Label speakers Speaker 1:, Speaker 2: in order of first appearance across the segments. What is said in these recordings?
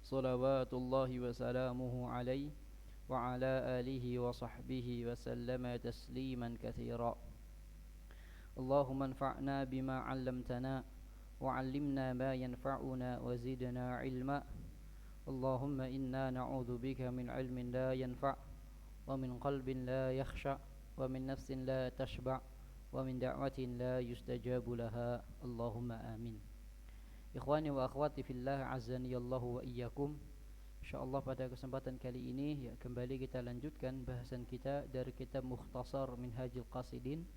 Speaker 1: salawatullahi wa salamuhu alaihi wa ala alihi wa sahbihi wa sallama tasliman katsira. Allahumma anfa'na bima 'allamtana wa 'allimna ma yanfa'una wa zidna 'ilma. Allahumma inna na'udzubika min 'ilmin la yanfa' wa min qalbin la yakhsha wa min nafsin la tashba' wa min da'watin la yustajabu laha. Allahumma amin. Ikhwani wa akhwati fillah, azani Allahu wa iyyakum. Insyaallah pada kesempatan kali ini kembali kita lanjutkan bahasan kita dari kitab Mukhtasar Minhajul Qasidin,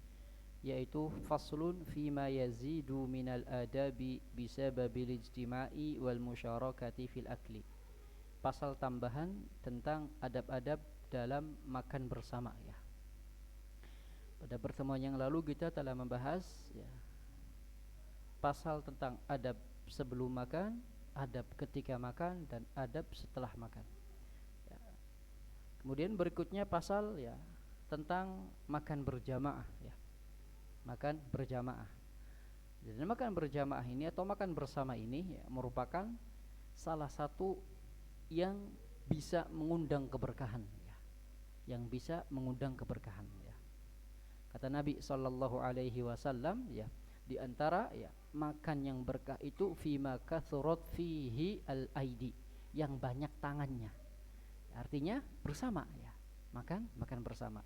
Speaker 1: yaitu faslun fima yazidu minal adabi bisababil ijtima'i wal musyarakati fil akli. Pasal tambahan tentang adab-adab dalam makan bersama ya. Pada pertemuan yang lalu kita telah membahas ya, pasal tentang adab sebelum makan, adab ketika makan, dan adab setelah makan ya. Kemudian berikutnya pasal ya tentang makan berjamaah ya. Makan berjamaah. Dan makan berjamaah ini atau makan bersama ini ya, merupakan salah satu yang bisa mengundang keberkahan ya. Yang bisa mengundang keberkahan ya. Kata Nabi sallallahu alaihi wasallam ya, di antara ya makan yang berkah itu fima kathurat fihi al-aidi, yang banyak tangannya. Artinya bersama ya, makan bersama.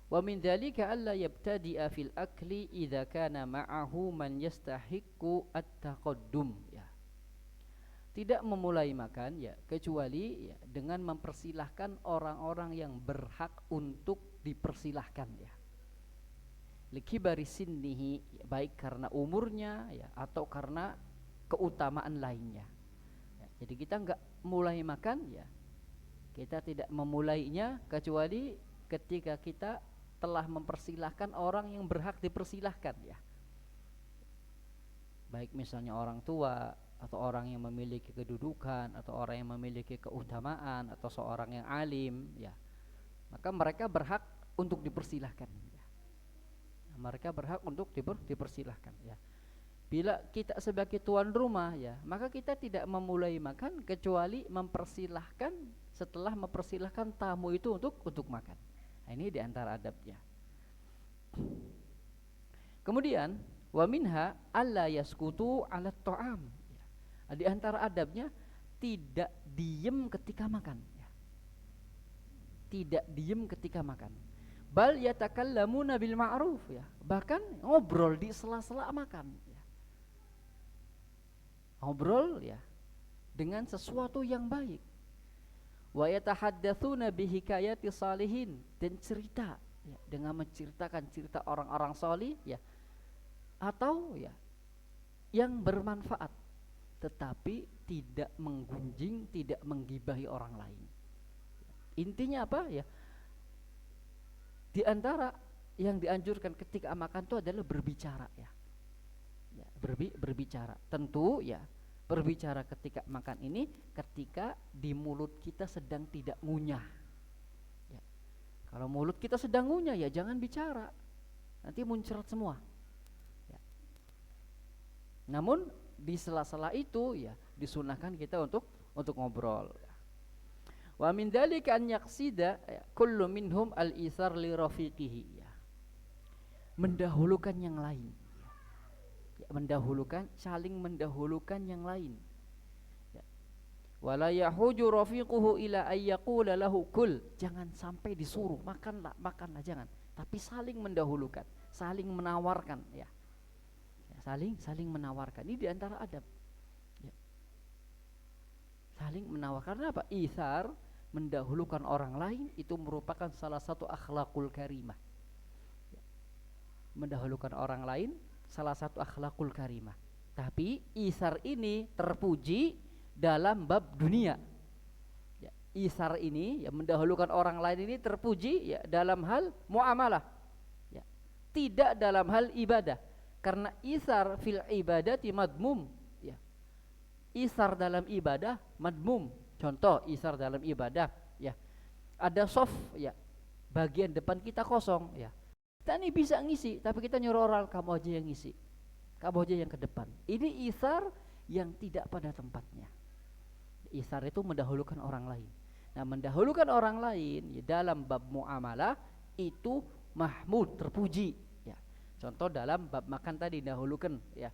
Speaker 1: Wa min dzalika alla yabtadi'a fil akli idza kana ma'ahu man yastahiqqu at-taqaddum ya. Tidak memulai makan ya kecuali ya dengan mempersilahkan orang-orang yang berhak untuk dipersilahkan ya. Likibari sinnihi, baik karena umurnya ya atau karena keutamaan lainnya ya. Jadi kita enggak mulai makan ya, kita tidak memulainya kecuali ketika kita telah mempersilahkan orang yang berhak dipersilahkan ya. Baik misalnya orang tua atau orang yang memiliki kedudukan atau orang yang memiliki keutamaan atau seorang yang alim ya, maka mereka berhak untuk dipersilahkan ya. Mereka berhak untuk dipersilahkan ya. Bila kita sebagai tuan rumah ya, maka kita tidak memulai makan kecuali mempersilahkan, setelah mempersilahkan tamu itu untuk makan. Nah, ini diantara adabnya. Kemudian wa minha alla yaskutu 'ala ta'am ya. Di antara adabnya tidak diem ketika makan ya. Tidak diem ketika makan. Bal yatakallamuna bil ma'ruf ya, bahkan ngobrol di sela-sela makan ya. Ngobrol ya dengan sesuatu yang baik. Wa yatahaddatsuna bihikayati salihin, dan cerita ya, dengan menceritakan cerita orang-orang salih ya, atau ya yang bermanfaat, tetapi tidak menggunjing, tidak menggibahi orang lain. Intinya apa ya? Di antara yang dianjurkan ketika makan itu adalah berbicara ya. Ya, berbicara. Tentu ya, berbicara ketika makan ini ketika di mulut kita sedang tidak ngunyah. Ya. Kalau mulut kita sedang ngunyah ya jangan bicara. Nanti muncrat semua. Ya. Namun di sela-sela itu ya disunahkan kita untuk ngobrol. Wa min dzalika an yaqsida kullu minhum al-itsar li rafiqihi ya. Mendahulukan yang lain. Ya, mendahulukan, saling mendahulukan yang lain. Ya. Wala yahuju rafiquhu ila ay yaqula lahu kul. Jangan sampai disuruh makanlah jangan. Tapi saling mendahulukan, saling menawarkan ya. Ya, saling menawarkan. Ini diantara adab. Ya. Saling menawarkan apa? Itsar, mendahulukan orang lain, itu merupakan salah satu akhlakul karimah ya. Mendahulukan orang lain salah satu akhlakul karimah. Tapi isar ini terpuji dalam bab dunia ya. Isar ini ya, mendahulukan orang lain ini terpuji ya dalam hal muamalah ya. Tidak dalam hal ibadah, karena isar fil ibadati madmum ya. Isar dalam ibadah madmum. Contoh isar dalam ibadah ya, ada soft ya, bagian depan kita kosong ya, kita ini bisa ngisi tapi kita nyuruh orang, kamu aja yang ngisi, kamu aja yang ke depan. Ini isar yang tidak pada tempatnya. Itsar itu mendahulukan orang lain. Nah, mendahulukan orang lain ya, dalam bab muamalah itu mahmud, terpuji ya. Contoh dalam bab makan tadi dahulukan ya.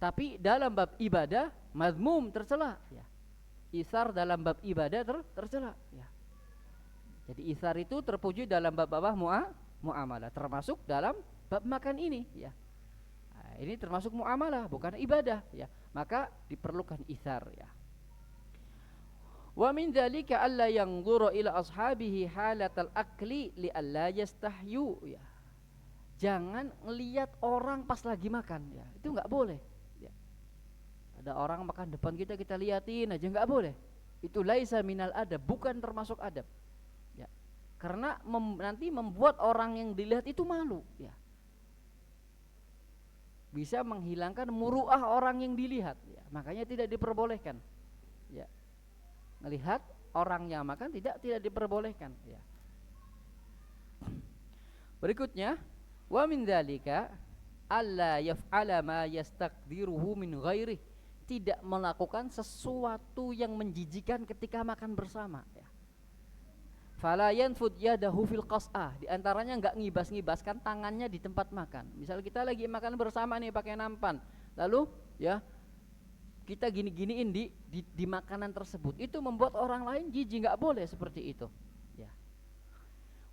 Speaker 1: Tapi dalam bab ibadah mazmum, tercela ya. Itsar dalam bab ibadah tercela ya. Jadi itsar itu terpuji dalam bab apa? Muamalah, termasuk dalam bab makan ini ya. Nah, ini termasuk muamalah, bukan ibadah ya. Maka diperlukan itsar ya. Wa min dzalika alla yanzura ila ashabihi halatal akli li alla yastahyu ya. Jangan ngelihat orang pas lagi makan ya. Itu enggak boleh ya. Ada orang makan depan kita, kita liatin aja, enggak boleh. Itu laisa minal adab, bukan termasuk adab. Ya. Karena nanti membuat orang yang dilihat itu malu ya. Bisa menghilangkan muruah orang yang dilihat ya. Makanya tidak diperbolehkan. Ya. Melihat orang yang makan tidak diperbolehkan ya. Berikutnya, wa min dzalika alla yaf'ala ma yastaqdiruhu min ghairi, tidak melakukan sesuatu yang menjijikan ketika makan bersama ya. Fala yanfud yadahu fil qas'ah, di antaranya enggak ngibas-ngibaskan tangannya di tempat makan. Misal kita lagi makan bersama nih pakai nampan, lalu ya kita gini-giniin di makanan tersebut, itu membuat orang lain jijik, enggak boleh seperti itu ya.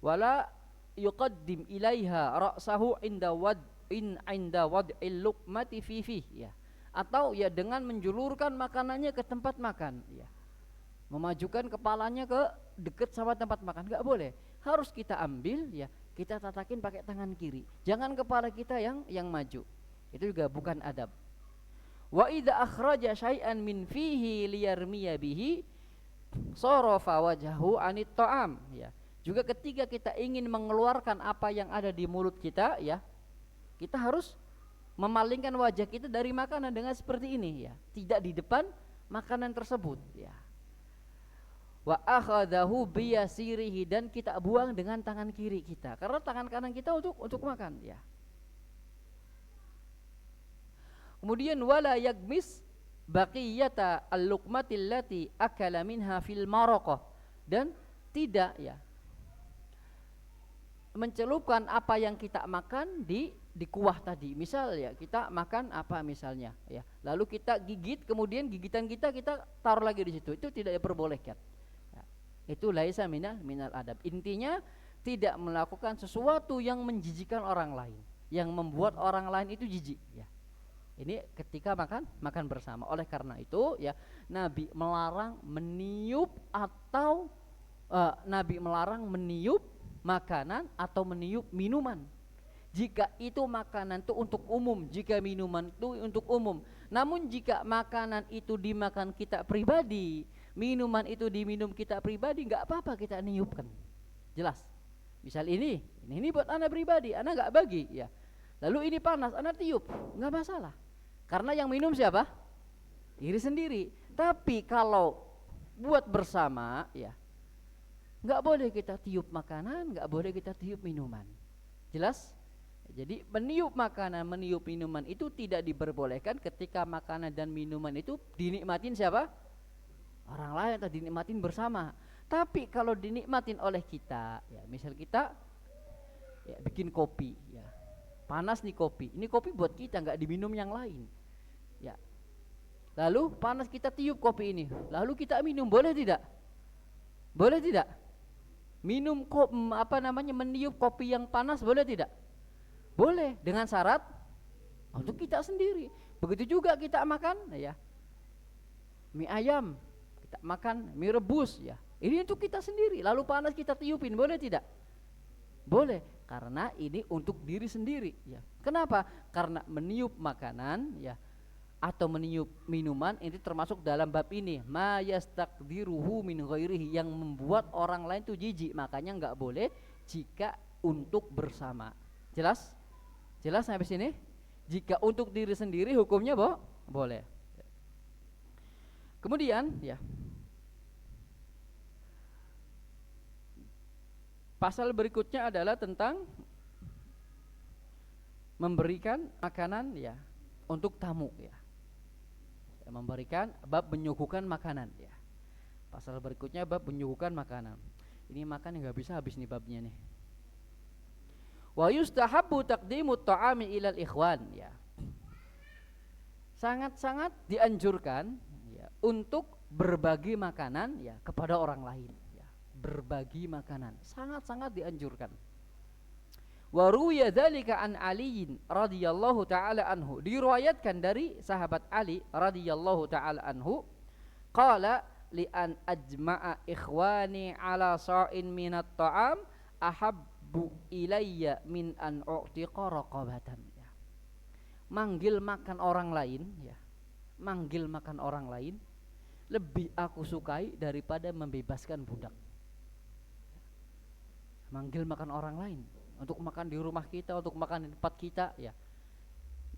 Speaker 1: Wala yuqaddim ilaiha ra'sahu inda wad'il luqmati fi ya. Atau ya dengan menjulurkan makanannya ke tempat makan ya. Memajukan kepalanya ke dekat sama tempat makan, enggak boleh. Harus kita ambil ya, kita tatakin pakai tangan kiri. Jangan kepala kita yang maju. Itu juga bukan adab. Wa idza akhraja syai'an min fihi liyarmiya bihi sarafa wajhahu anit ta'am ya. Juga ketika kita ingin mengeluarkan apa yang ada di mulut kita ya, kita harus memalingkan wajah kita dari makanan dengan seperti ini ya, tidak di depan makanan tersebut ya. Wa akhadahu biyasirihi, dan kita buang dengan tangan kiri kita, karena tangan kanan kita untuk makan ya. Kemudian wala yagmis baqiyata al-luqmatil lati akala minha fil maraqah, dan tidak ya mencelupkan apa yang kita makan di kuah tadi. Misal ya kita makan apa misalnya ya, lalu kita gigit, kemudian gigitan kita taruh lagi di situ, itu tidak diperbolehkan ya. Itu laisa minal adab. Intinya tidak melakukan sesuatu yang menjijikkan orang lain, yang membuat orang lain itu jijik ya. Ini ketika makan bersama. Oleh karena itu ya, Nabi melarang meniup atau Nabi melarang meniup makanan atau meniup minuman. Jika itu makanan itu untuk umum, jika minuman itu untuk umum. Namun jika makanan itu dimakan kita pribadi, minuman itu diminum kita pribadi, enggak apa-apa kita niupkan. Jelas. Misal ini buat anak pribadi, anak enggak bagi ya. Lalu ini panas, anak tiup, enggak masalah. Karena yang minum siapa? Diri sendiri. Tapi kalau buat bersama ya, enggak boleh kita tiup makanan, enggak boleh kita tiup minuman. Jelas? Jadi meniup makanan, meniup minuman itu tidak diperbolehkan ketika makanan dan minuman itu dinikmatin siapa? Orang lain, atau dinikmatin bersama. Tapi kalau dinikmatin oleh kita ya, misal kita ya bikin kopi ya, panas nih kopi, ini kopi buat kita, enggak diminum yang lain ya. Lalu panas, kita tiup kopi ini, lalu kita minum, boleh tidak? Boleh tidak? Minum meniup kopi yang panas boleh tidak? Boleh, dengan syarat untuk kita sendiri. Begitu juga kita makan ya, mie ayam, kita makan mie rebus ya, ini untuk kita sendiri, lalu panas kita tiupin, boleh tidak? Boleh, karena ini untuk diri sendiri ya. Kenapa? Karena meniup makanan ya atau meniup minuman itu termasuk dalam bab ini, ma yastaqdiruhu min ghairihi, yang membuat orang lain itu jijik. Makanya enggak boleh jika untuk bersama. Jelas? Jelas sampai sini? Jika untuk diri sendiri hukumnya boleh. Kemudian ya, pasal berikutnya adalah tentang memberikan makanan ya untuk tamu ya. memberikan bab menyuguhkan makanan ya. Pasal berikutnya bab menyuguhkan makanan. Ini makan yang enggak bisa habis nih babnya nih. Wa yustahabbu taqdimut ta'ami ilal ikhwan ya. Sangat-sangat dianjurkan ya untuk berbagi makanan ya kepada orang lain ya. Berbagi makanan sangat-sangat dianjurkan. Wa ruwiya dzalika an Ali radhiyallahu taala anhu, diriwayatkan dari sahabat Ali radhiyallahu taala anhu, qala li an ajma'a ikhwani ala sa'in minat ta'am ahabbu ilayya min an u'tiqa raqabatan ya. Manggil makan orang lain ya, manggil makan orang lain lebih aku sukai daripada membebaskan budak. Manggil makan orang lain untuk makan di rumah kita, untuk makan di tempat kita ya,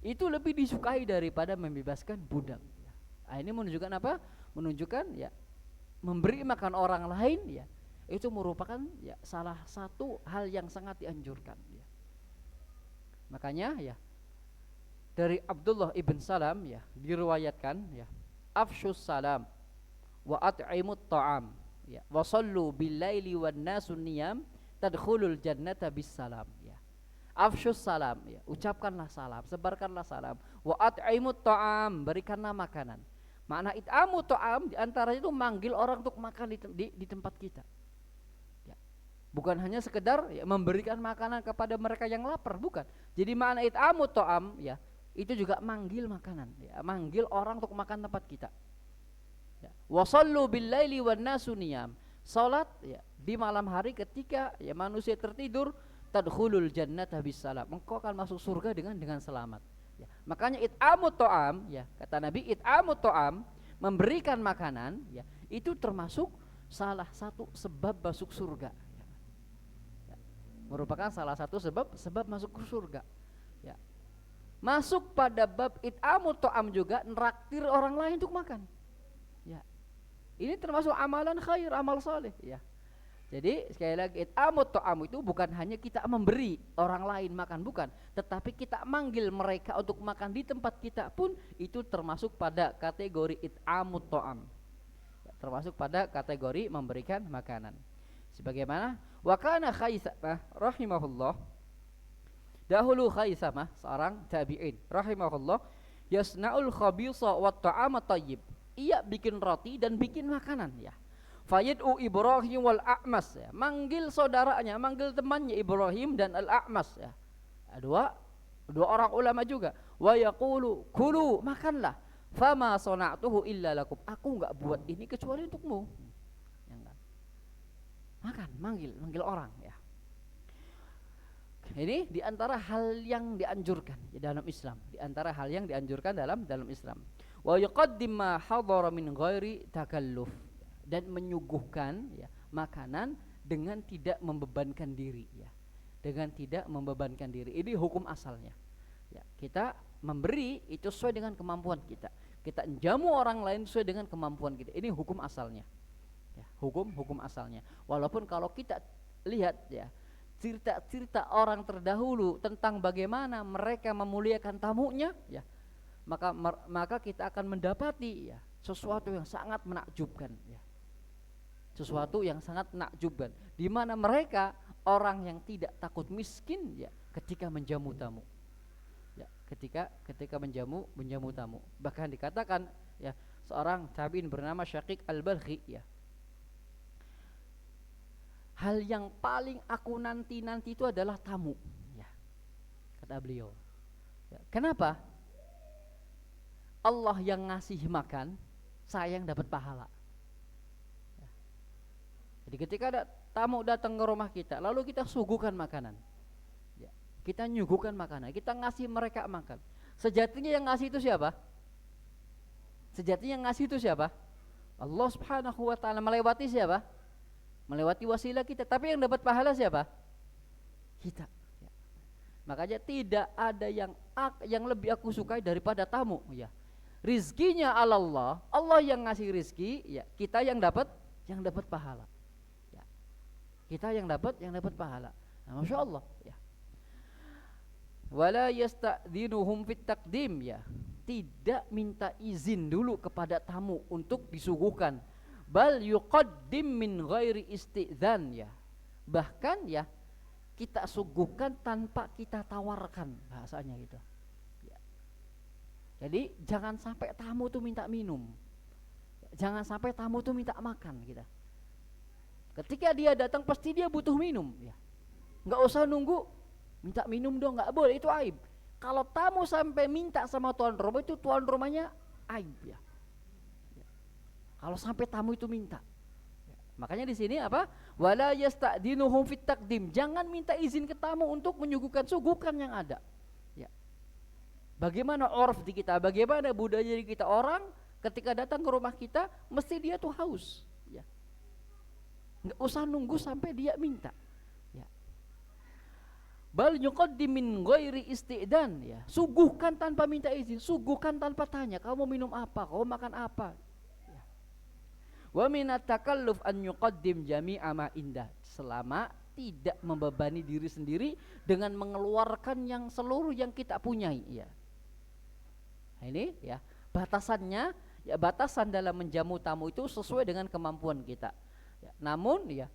Speaker 1: itu lebih disukai daripada membebaskan budak ya. Nah, ini menunjukkan apa? Menunjukkan ya memberi makan orang lain ya, itu merupakan ya salah satu hal yang sangat dianjurkan ya. Makanya ya dari Abdullah ibn Salam ya diriwayatkan ya, afshus salam wa at'imut ta'am ya wa sallu bil laili wan nasun niyam tadkhulul jannata bis salam ya. Afshus salam ya, ucapkanlah salam, sebarkanlah salam. Wa at'imut ta'am, berikanlah makanan. Makna it'amut ta'am di antaranya itu manggil orang untuk makan di tempat kita. Ya. Bukan hanya sekedar ya, memberikan makanan kepada mereka yang lapar, bukan. Jadi makna it'amut ta'am ya, itu juga manggil makanan ya, manggil orang untuk makan tempat kita. Ya. Wa sallu bil laili wan nasu niyam. Salat ya di malam hari ketika ya manusia tertidur, tadkhulul jannata bisalam, engkau akan masuk surga dengan selamat ya. Makanya it'amut ta'am ya, kata Nabi it'amut ta'am, memberikan makanan ya, itu termasuk salah satu sebab masuk surga ya. Ya. Merupakan salah satu sebab masuk surga ya. Masuk pada bab it'amut ta'am juga neraktir orang lain untuk makan ya. Ini termasuk amalan khair, amal saleh ya. Jadi sekali lagi it'amut ta'am itu bukan hanya kita memberi orang lain makan, bukan, tetapi kita manggil mereka untuk makan di tempat kita pun itu termasuk pada kategori it'amut ta'am ya, termasuk pada kategori memberikan makanan. Sebagaimana wa kana Khaisamah rahimahullah, dahulu Khaisamah seorang tabi'in rahimahullah, yasna'ul khabisa wa ta'ama tayyib, ia bikin roti dan bikin makanan ya. Fayad'u Ibrahim wal A'mas ya, manggil saudaranya, manggil temannya Ibrahim dan Al-A'mas ya. Dua orang ulama juga. Wa yaqulu kulu, makanlah. Fama sana'tuhu illa lakum, aku enggak buat ini kecuali untukmu. Ya enggak. Makan, manggil orang ya. Ini diantara hal yang dianjurkan ya, dalam Islam, diantara hal yang dianjurkan dalam Islam. Wa yuqaddim ma hadara min ghairi takalluf, dan menyuguhkan ya makanan dengan tidak membebankan diri ya, dengan tidak membebankan diri. Ini hukum asalnya ya, kita memberi itu sesuai dengan kemampuan kita, kita menjamu orang lain sesuai dengan kemampuan kita. Ini hukum asalnya ya, hukum asalnya. Walaupun kalau kita lihat ya cerita-cerita orang terdahulu tentang bagaimana mereka memuliakan tamunya ya, maka kita akan mendapati ya sesuatu yang sangat menakjubkan ya, sesuatu yang sangat menakjubkan, di mana mereka orang yang tidak takut miskin ya ketika menjamu tamu ya, ketika menjamu tamu. Bahkan dikatakan ya seorang tabi'in bernama Syaqiq al-Balkhi ya, hal yang paling aku nanti itu adalah tamu ya, kata beliau ya. Kenapa? Allah yang ngasih makan, saya yang dapat pahala ya. Jadi ketika ada tamu datang ke rumah kita, lalu kita suguhkan makanan ya, kita nyuguhkan makanan, kita ngasih mereka makan, sejatinya yang ngasih itu siapa? Sejatinya yang ngasih itu siapa? Allah subhanahu wa ta'ala. Melewati siapa? Melewati wasilah kita, tapi yang dapat pahala siapa? Kita ya. Makanya tidak ada yang lebih aku sukai daripada tamu ya. Rizkinya Allah, Allah yang ngasih rizki ya, kita yang dapat pahala ya. Kita yang dapat pahala. Nah, Masya Allah ya. Wala yasta'dinuhum fit taqdim ya, tidak minta izin dulu kepada tamu untuk disuguhkan. Bal yuqaddim min ghairi istidzan ya. Bahkan ya kita suguhkan tanpa kita tawarkan, bahasanya gitu. Ya. Jadi jangan sampai tamu tuh minta minum. Jangan sampai tamu tuh minta makan kita. Ketika dia datang pasti dia butuh minum ya. Enggak usah nunggu minta minum dong, enggak boleh, itu aib. Kalau tamu sampai minta sama tuan rumah, itu tuan rumahnya aib ya. Kalau sampai tamu itu minta. Makanya di sini apa? Wala yasta'dinuhum fit taqdim. Jangan minta izin ke tamu untuk menyuguhkan, suguhkan yang ada. Ya. Bagaimana orf di kita? Bagaimana budaya di kita? Orang ketika datang ke rumah kita mesti dia tuh haus. Ya. Nggak usah nunggu sampai dia minta. Ya. Bal yuqaddim min ghairi isti'dan. Ya. Suguhkan tanpa minta izin. Suguhkan tanpa tanya. Kamu minum apa? Kamu makan apa? Wa minat takalluf an yuqaddim jami'a ma indah, selama tidak membebani diri sendiri dengan mengeluarkan yang seluruh yang kita punyai ya. Nah, ini ya batasannya, ya batasan dalam menjamu tamu itu sesuai dengan kemampuan kita ya. Namun ya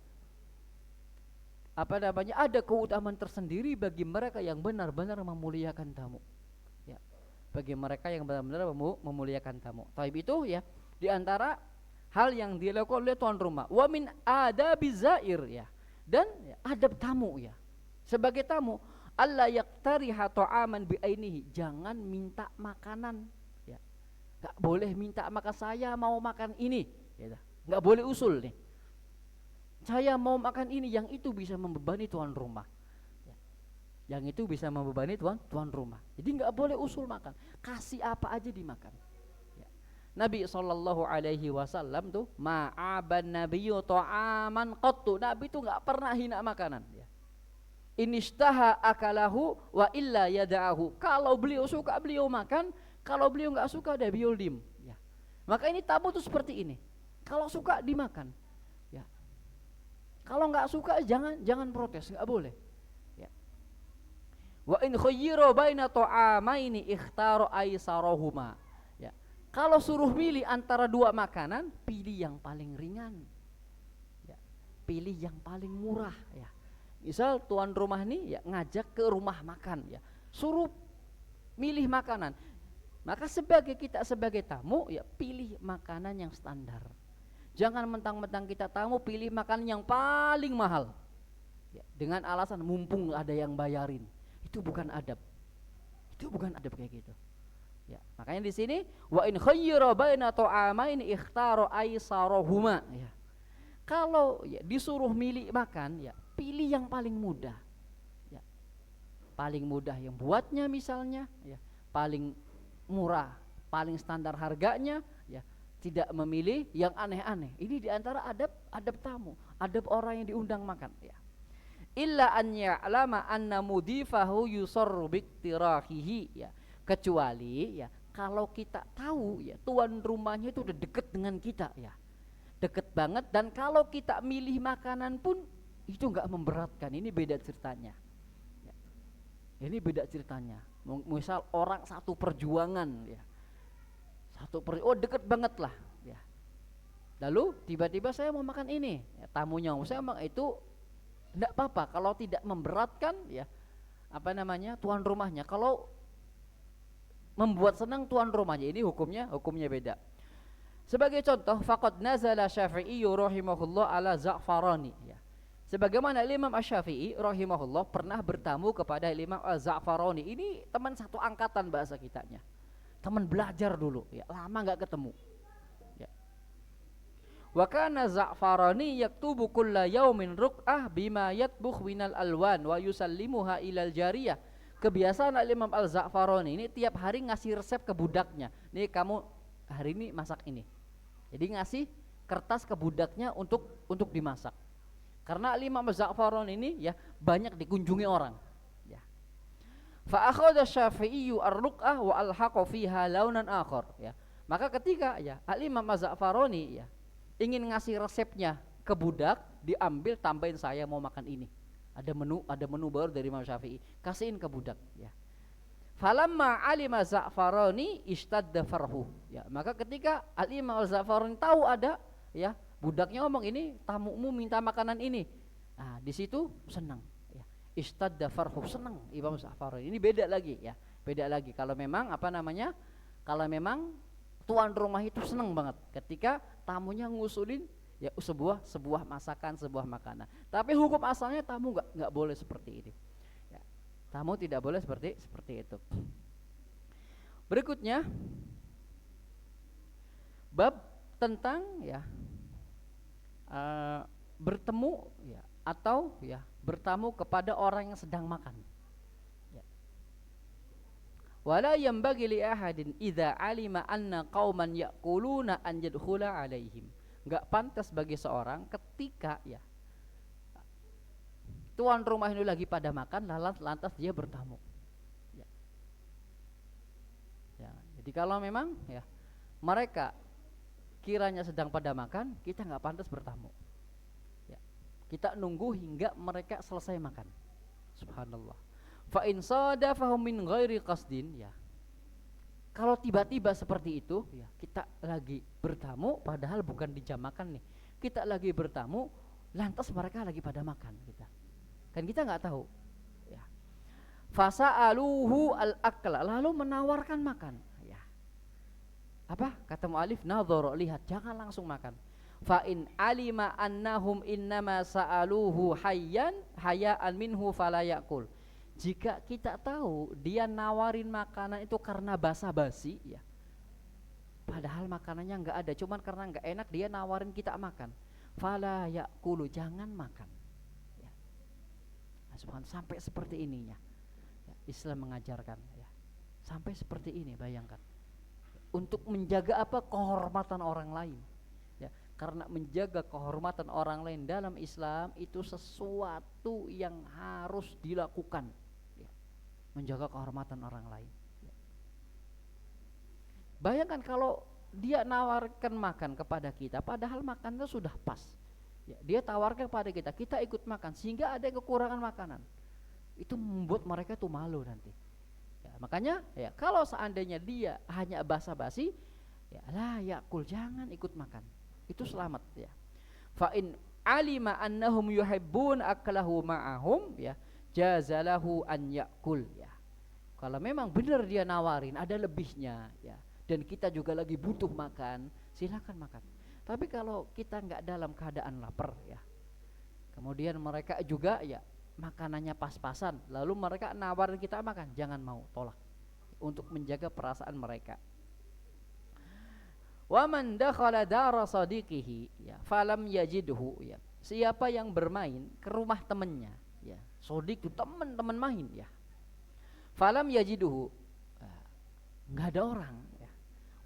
Speaker 1: apa namanya, ada keutamaan tersendiri bagi mereka yang benar-benar memuliakan tamu ya. Bagi mereka yang benar-benar memuliakan tamu. Taib itu ya di antara hal yang dilakukan oleh tuan rumah. Wa min adabiz zair ya. Dan ya, adab tamu ya. Sebagai tamu, alla yaqtariha ta'aman bi ainihi. Jangan minta makanan ya. Enggak boleh minta makan, saya mau makan ini ya. Enggak boleh usul nih. Saya mau makan ini, yang itu bisa membebani tuan rumah. Ya. Yang itu bisa membebani tuan rumah. Jadi enggak boleh usul makan. Kasih apa aja dimakan. Nabi SAW tuh ma'aban nabiyyu ta'aman qattu. Nabi tuh nggak pernah hina makanan ya. Inishtaha akalahu wa illa yada'ahu. Kalau beliau suka beliau makan, kalau beliau nggak suka dia beliau dim ya. Maka ini tamu tuh seperti ini. Kalau suka dimakan ya. Kalau nggak suka jangan protes, nggak boleh ya. Wa in khuyyiru baina ta'amaini ikhtaro aisarahuma. Kalau suruh milih antara dua makanan, pilih yang paling ringan ya. Pilih yang paling murah ya. Misal tuan rumah nih ya ngajak ke rumah makan ya, suruh milih makanan, maka kita sebagai tamu ya pilih makanan yang standar. Jangan mentang-mentang kita tamu pilih makanan yang paling mahal ya, dengan alasan mumpung ada yang bayarin. Itu bukan adab. Itu bukan adab kayak gitu. Ya, makanya di sini wa in khayyara baina ta'amain ikhtaro aisarahuma ya. Kalau ya disuruh milih makan ya, pilih yang paling mudah. Ya. Paling mudah yang buatnya misalnya ya, paling murah, paling standar harganya ya, tidak memilih yang aneh-aneh. Ini diantara adab tamu, adab orang yang diundang makan ya. Illa an ya'lama anna mudifahu yusarru biktirahihi ya. Kecuali ya kalau kita tahu ya tuan rumahnya itu udah deket dengan kita ya, deket banget, dan kalau kita milih makanan pun itu nggak memberatkan. Ini beda ceritanya ya. Ini beda ceritanya. Misal orang satu perjuangan ya, deket banget lah ya, lalu tiba-tiba saya mau makan ini ya, tamunya saya emang itu enggak apa-apa kalau tidak memberatkan ya apa namanya tuan rumahnya. Kalau membuat senang tuan rumahnya, ini hukumnya beda. Sebagai contoh, faqad nazala Syafi'i rahimahullah ala Za'farani ya. Sebagaimana Imam Asy-Syafi'i rahimahullah pernah bertamu kepada Imam Az-Za'farani. Ini teman satu angkatan bahasa kitanya. Teman belajar dulu ya, lama enggak ketemu. Ya. Wa kana Za'farani yaktubu kulla yaumin ruq'ah bima yatbukh minal alwan wa yusallimuha ilal jariyah. Kebiasaan Imam Al-Za'farani ini tiap hari ngasih resep ke budaknya. Nih kamu hari ini masak ini. Jadi ngasih kertas ke budaknya untuk dimasak. Karena Imam Al-Za'farani ini ya banyak dikunjungi orang. Ya. Fa akhadha Syafi'i ar-ruq'ah wa alhaqa fiha launan akhar ya. Maka ketika ya Imam Az-Za'farani ya ingin ngasih resepnya ke budak, diambil tambahin saya mau makan ini. Ada menu baru dari Imam Syafi'i, kasihin ke budak ya. Falamma alima Za'farani ishtadda farhu. Ya, maka ketika Al-Imam Al-Za'farani tahu ada ya budaknya ngomong ini tamumu minta makanan ini. Nah, di situ senang ya. Ishtadda farhu, senang Imam Za'farani. Ini beda lagi ya. Beda lagi kalau memang apa namanya? Kalau memang tuan rumah itu senang banget ketika tamunya ngusulin ya sebuah masakan, sebuah makanan. Tapi hukum asalnya tamu nggak boleh seperti ini. Tamu tidak boleh seperti itu. Berikutnya bab tentang ya bertemu ya atau ya bertamu kepada orang yang sedang makan. Ya. Wala yanbaghi li ahadin idza alima anna qauman yaquluna an yadkhula alaihim. Enggak pantas bagi seorang ketika ya tuan rumah ini lagi pada makan, lantas dia bertamu. Ya. Ya, jadi kalau memang ya mereka kiranya sedang pada makan, kita nggak pantas bertamu. Ya. Kita nunggu hingga mereka selesai makan. Subhanallah. Fa in sadafahum min ghairi qasdin ya. Kalau tiba-tiba seperti itu, ya kita lagi bertamu, padahal bukan di jam makan nih. Kita lagi bertamu, lantas mereka lagi pada makan kita. Kan kita nggak tahu ya. Fasa'aluhu al-akla, lalu menawarkan makan ya. Apa kata mu'alif? Nadhar, lihat, jangan langsung makan. Fa in alima annahum innama sa'aluhu hayaan minhu fala yaqul. Jika kita tahu dia nawarin makanan itu karena basa-basi ya, padahal makanannya nggak ada, cuman karena nggak enak dia nawarin kita makan, fala yaqulu, jangan makan. Subhanallah, sampai seperti ininya ya, Islam mengajarkan ya. Sampai seperti ini, bayangkan. Untuk menjaga apa? Kehormatan orang lain ya. Karena menjaga kehormatan orang lain dalam Islam itu sesuatu yang harus dilakukan ya. Menjaga kehormatan orang lain ya. Bayangkan kalau dia nawarkan makan kepada kita padahal makannya sudah pas ya, dia tawarkan kepada kita, kita ikut makan sehingga ada kekurangan makanan. Itu membuat mereka tuh malu nanti. Ya, makanya ya kalau seandainya dia hanya basa-basi, ya lah yakul, jangan ikut makan. Itu selamat ya. Fa in alima annahum yuhibbun aklahu ma'ahum ya, jazalahu an yakul ya. Kalau memang benar dia nawarin ada lebihnya ya, dan kita juga lagi butuh makan, silakan makan. Tapi kalau kita nggak dalam keadaan lapar ya, kemudian mereka juga ya makanannya pas-pasan, lalu mereka nawarin kita makan, jangan mau, tolak, untuk menjaga perasaan mereka. Wa man dakhala dara sadiqihi ya falam yajidhu ya, siapa yang bermain ke rumah temannya ya, sodik itu teman main ya, falam yajidhu, nggak ada orang ya,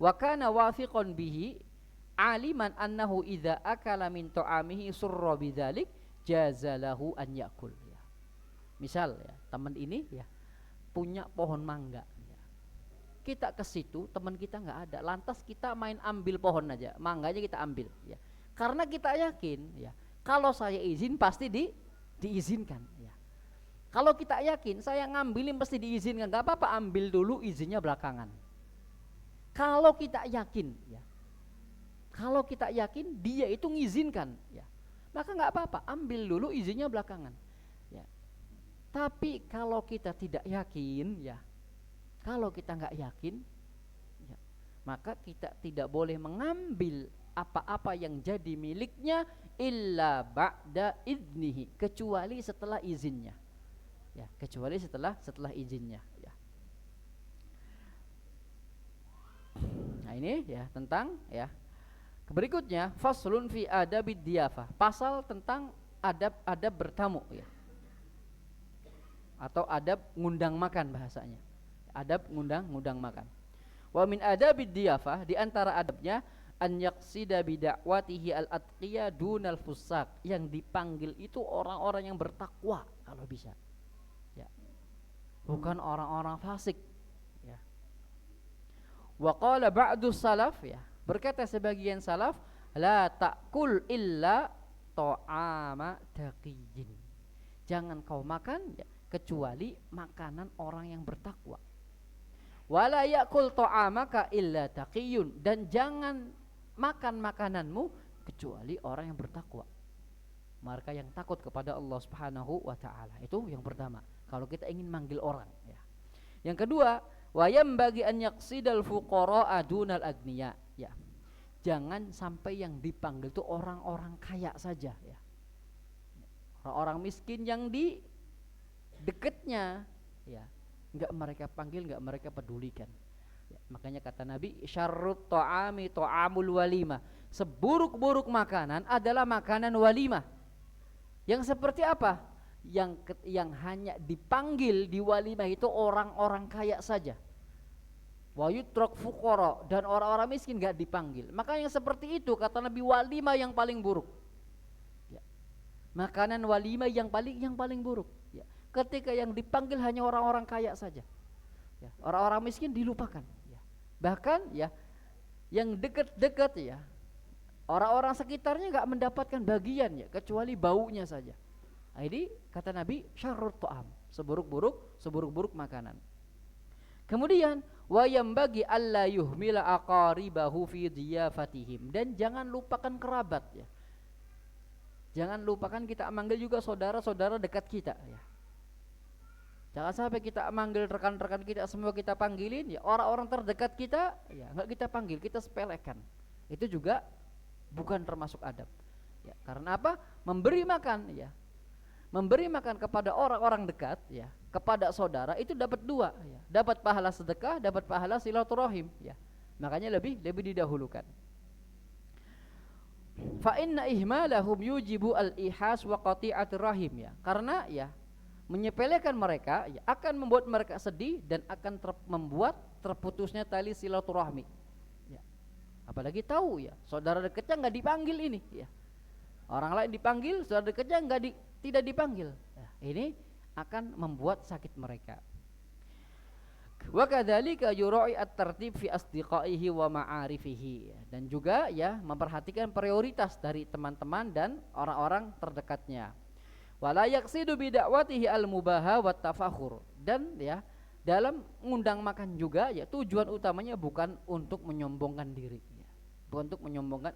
Speaker 1: wa kana wathiqan bihi aliman annahu idza akala min ta'amihi surra bidzalik jazalahu an yakul ya. Misal ya, teman ini ya punya pohon mangga ya. Kita ke situ, teman kita nggak ada, lantas kita main ambil pohon aja, mangganya kita ambil ya. Karena kita yakin ya, kalau saya izin pasti diizinkan ya. Kalau kita yakin saya ngambilin pasti diizinkan, nggak apa-apa, ambil dulu, izinnya belakangan. Kalau kita yakin ya, kalau kita yakin dia itu ngizinkan ya, maka nggak apa-apa, ambil dulu, izinnya belakangan ya. Tapi kalau kita tidak yakin ya, kalau kita nggak yakin ya, maka kita tidak boleh mengambil apa-apa yang jadi miliknya illa ba'da idnihi, kecuali setelah izinnya ya, kecuali setelah izinnya ya. Nah ini ya tentang ya. Berikutnya faslun fi adabid diyafah, pasal tentang adab bertamu ya, atau adab ngundang makan bahasanya, adab ngundang makan. Wa min adabid diyafah, di antara adabnya an yaqsida bi da'watihi al atqiya dunal fusaq, yang dipanggil itu orang-orang yang bertakwa kalau bisa ya, bukan orang-orang fasik ya. Wa qala ba'du salaf ya, berkata sebagian salaf, la ta'kul illa ta'ama taqiyyin, jangan kau makan ya, kecuali makanan orang yang bertakwa Wala yakul ta'amaka illa taqiyun, dan jangan makan makananmu kecuali orang yang bertakwa. Mereka yang takut kepada Allah Subhanahu wa taala. Itu yang pertama. Kalau kita ingin manggil orang ya. Yang kedua, wayam bagi an yaqsidal fuqara adunal agniya ya. Jangan sampai yang dipanggil itu orang-orang kaya saja ya. Orang-orang miskin yang di dekatnya ya, enggak mereka panggil, enggak mereka pedulikan ya. Makanya kata Nabi, syarrut ta'ami ta'amul walimah, seburuk-buruk makanan adalah makanan walimah. Yang seperti apa? Yang hanya dipanggil di walimah itu orang-orang kaya saja. Wa yutrak fuqara, dan orang-orang miskin enggak dipanggil. Maka yang seperti itu kata Nabi, walimah yang paling buruk ya. Makanan walimah yang paling buruk ya. Ketika yang dipanggil hanya orang-orang kaya saja ya. Orang-orang miskin dilupakan ya. Bahkan ya yang dekat-dekat ya, orang-orang sekitarnya enggak mendapatkan bagian ya, kecuali baunya saja. Nah, ini kata Nabi, syarrut ta'am, seburuk-buruk makanan. Kemudian wayam bagi alla yuhmila aqaribahu fi diyafatihim, dan jangan lupakan kerabat ya. Jangan lupakan kita manggil juga saudara-saudara dekat kita ya. Jangan sampai kita manggil rekan-rekan kita semua kita panggilin ya, orang-orang terdekat kita ya enggak kita panggil, kita sepelekan. Itu juga bukan termasuk adab ya. Karena apa? Memberi makan ya, memberi makan kepada orang-orang dekat ya, kepada saudara itu dapat dua ya. Dapat pahala sedekah, dapat pahala silaturahim ya. Makanya lebih didahulukan. Fa inna ihmalahum yujibu al-ihas wa qati'atir rahim ya. Karena ya menyepelekan mereka ya, akan membuat mereka sedih dan akan membuat terputusnya tali silaturahmi ya. Apalagi tahu ya saudara dekatnya enggak dipanggil ini ya. Orang lain dipanggil, saudara dekatnya tidak dipanggil ya. Ini akan membuat sakit mereka. Wa kadzalika yura'i at-tartib fi asdiqaihi wa ma'arifihi, dan juga ya memperhatikan prioritas dari teman-teman dan orang-orang terdekatnya. Wala yaqsidu bi da'watihi al-mubaha wa tafakhur, dan ya dalam ngundang makan juga ya tujuan utamanya bukan untuk menyombongkan diri ya. Bukan untuk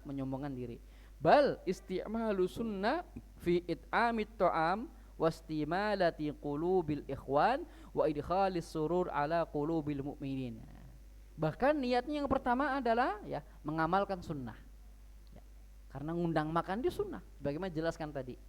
Speaker 1: menyombongkan diri. Bal isti'malu sunnah fi it'amit ta'am wastimalati qulubil ikhwan wa idkhalis surur ala qulubil mu'minin. Bahkan niatnya yang pertama adalah ya mengamalkan sunnah ya. Karena ngundang makan di sunnah bagaimana jelaskan tadi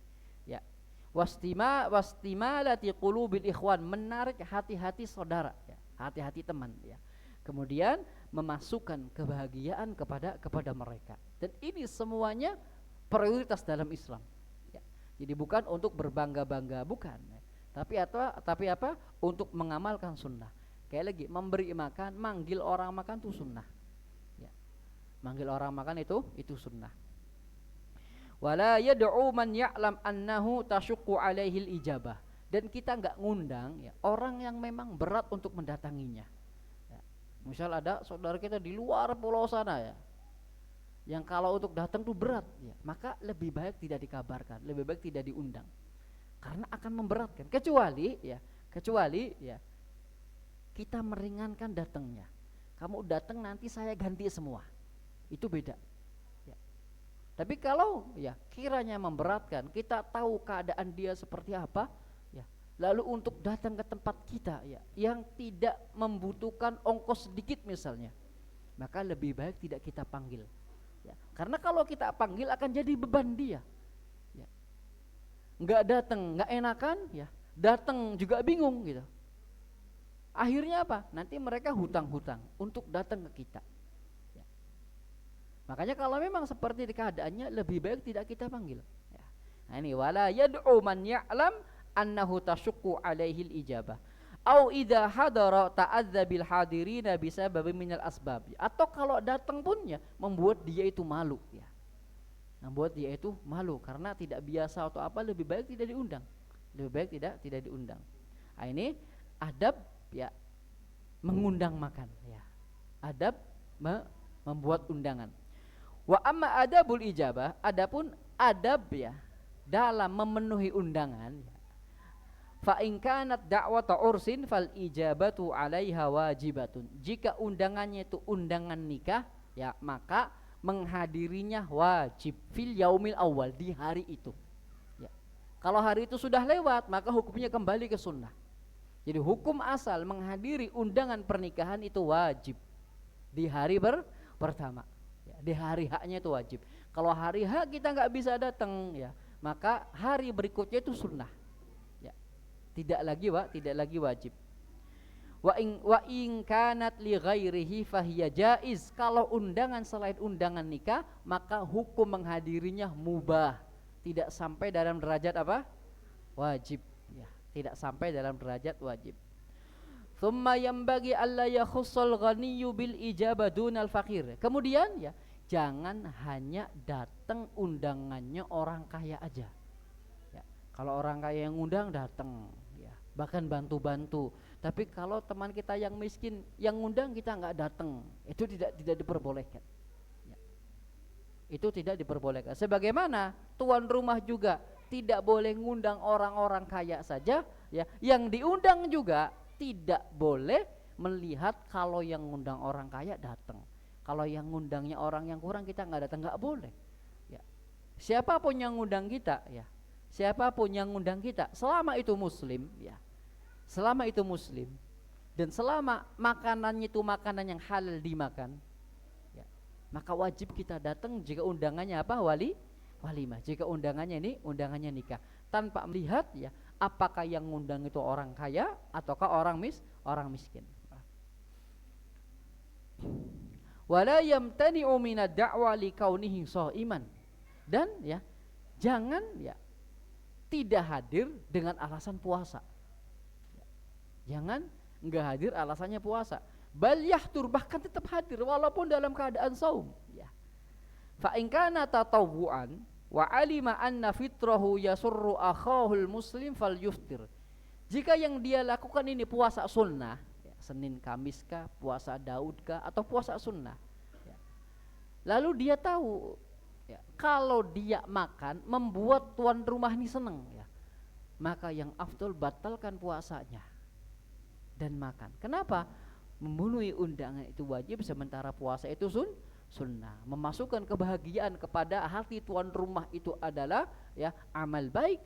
Speaker 1: ya. Wastimalati qulubil ikhwan, menarik hati-hati saudara ya, hati-hati teman ya. Kemudian memasukkan kebahagiaan kepada mereka. Dan ini semuanya prioritas dalam Islam ya. Jadi bukan untuk berbangga-bangga, bukan ya. Tapi apa? Untuk mengamalkan sunnah. Kayak lagi memberi makan, manggil orang makan itu sunnah ya. Manggil orang makan itu sunnah. Wala yad'u man ya'lam annahu tasyuqqu alaihil ijabah, dan kita enggak ngundang ya orang yang memang berat untuk mendatanginya ya. Misal ada saudara kita di luar pulau sana ya, yang kalau untuk datang tuh berat ya, maka lebih baik tidak dikabarkan, lebih baik tidak diundang, karena akan memberatkan. Kecuali ya kita meringankan datangnya. Kamu datang nanti saya ganti semua, itu beda. Tapi kalau ya kiranya memberatkan, kita tahu keadaan dia seperti apa ya, lalu untuk datang ke tempat kita ya yang tidak membutuhkan ongkos sedikit misalnya, maka lebih baik tidak kita panggil ya. Karena kalau kita panggil akan jadi beban dia ya. Enggak datang, enggak enakan ya, datang juga bingung gitu. Akhirnya apa? Nanti mereka hutang-hutang untuk datang ke kita. Makanya kalau memang seperti keadaannya lebih baik tidak kita panggil ya. Nah ini wala yad'u man ya'lam annahu tasyuqqu alaihil ijabah au idza hadara ta'adza bil hadirina bisabab minal asbab, atau kalau datang pun ya membuat dia itu malu ya. Membuat dia itu malu karena tidak biasa atau apa, lebih baik tidak diundang. Lebih baik tidak diundang. Nah ini adab ya mengundang makan ya. Adab membuat undangan. Wa amma adabul ijabah, adapun adab ya dalam memenuhi undangan ya. Fa in kanat da'wata ursin fal ijabatu 'alaiha wajibatun. Jika undangannya itu undangan nikah, ya maka menghadirinya wajib fil yaumil awal, di hari itu. Ya. Kalau hari itu sudah lewat, maka hukumnya kembali ke sunnah. Jadi hukum asal menghadiri undangan pernikahan itu wajib di hari pertama. Ya, di hari haknya itu wajib. Kalau hari hak kita nggak bisa datang, ya maka hari berikutnya itu sunnah. Tidak lagi wajib. Wa in kanat li ghairihi fahiya jaiz. Kalau undangan selain undangan nikah, maka hukum menghadirinya mubah. Tidak sampai dalam derajat apa? Wajib, ya. Tidak sampai dalam derajat wajib. Tsumma yanbaghi alla yakhussal ghaniyyu bil ijabah dunal faqir. Kemudian ya, jangan hanya datang undangannya orang kaya aja. Ya, kalau orang kaya yang undang datang, bahkan bantu-bantu. Tapi kalau teman kita yang miskin yang ngundang kita nggak datang, itu tidak diperbolehkan. Ya. Itu tidak diperbolehkan. Sebagaimana tuan rumah juga tidak boleh ngundang orang-orang kaya saja, ya. Yang diundang juga tidak boleh melihat kalau yang ngundang orang kaya datang. Kalau yang ngundangnya orang yang kurang kita nggak datang, nggak boleh. Ya. Siapapun yang ngundang kita, ya. Siapapun yang ngundang kita, selama itu muslim, ya. Selama itu muslim dan selama makanannya itu makanan yang halal dimakan, ya, maka wajib kita datang jika undangannya apa? Walimah. Jika undangannya ini undangannya nikah, tanpa melihat ya apakah yang ngundang itu orang kaya ataukah orang miskin. Wala yamtani'u minad da'wa li kaunihi sha'iman. Dan ya jangan ya tidak hadir dengan alasan puasa. Jangan enggak hadir alasannya puasa. Bal yahtur, bahkan tetap hadir walaupun dalam keadaan saum, ya. Fa in kana tatawwuan wa alima anna fitrahu yasurru akhahul muslim falyuftir. Jika yang dia lakukan ini puasa sunnah, ya, Senin Kamis kah, puasa Daud kah, atau puasa sunnah, ya. Lalu dia tahu, ya, kalau dia makan membuat tuan rumah ini senang, ya, maka yang afdol batalkan puasanya dan makan. Kenapa? Memenuhi undangan itu wajib, sementara puasa itu sunnah. Memasukkan kebahagiaan kepada hati tuan rumah itu adalah ya amal baik,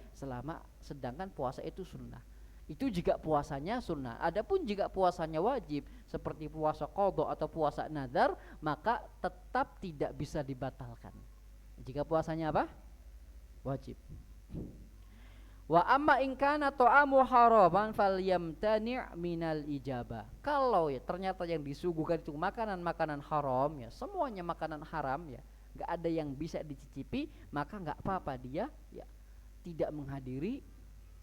Speaker 1: sedangkan puasa itu sunnah. Itu jika puasanya sunnah. Adapun jika puasanya wajib seperti puasa qadha atau puasa nazar, maka tetap tidak bisa dibatalkan. Jika puasanya apa? Wajib. Wa amma in kana ta'amu haraman falyamtani' minal ijabah. Kalau ya ternyata yang disuguhkan itu makanan-makanan haram, ya semuanya makanan haram, ya enggak ada yang bisa dicicipi, maka enggak apa-apa dia ya tidak menghadiri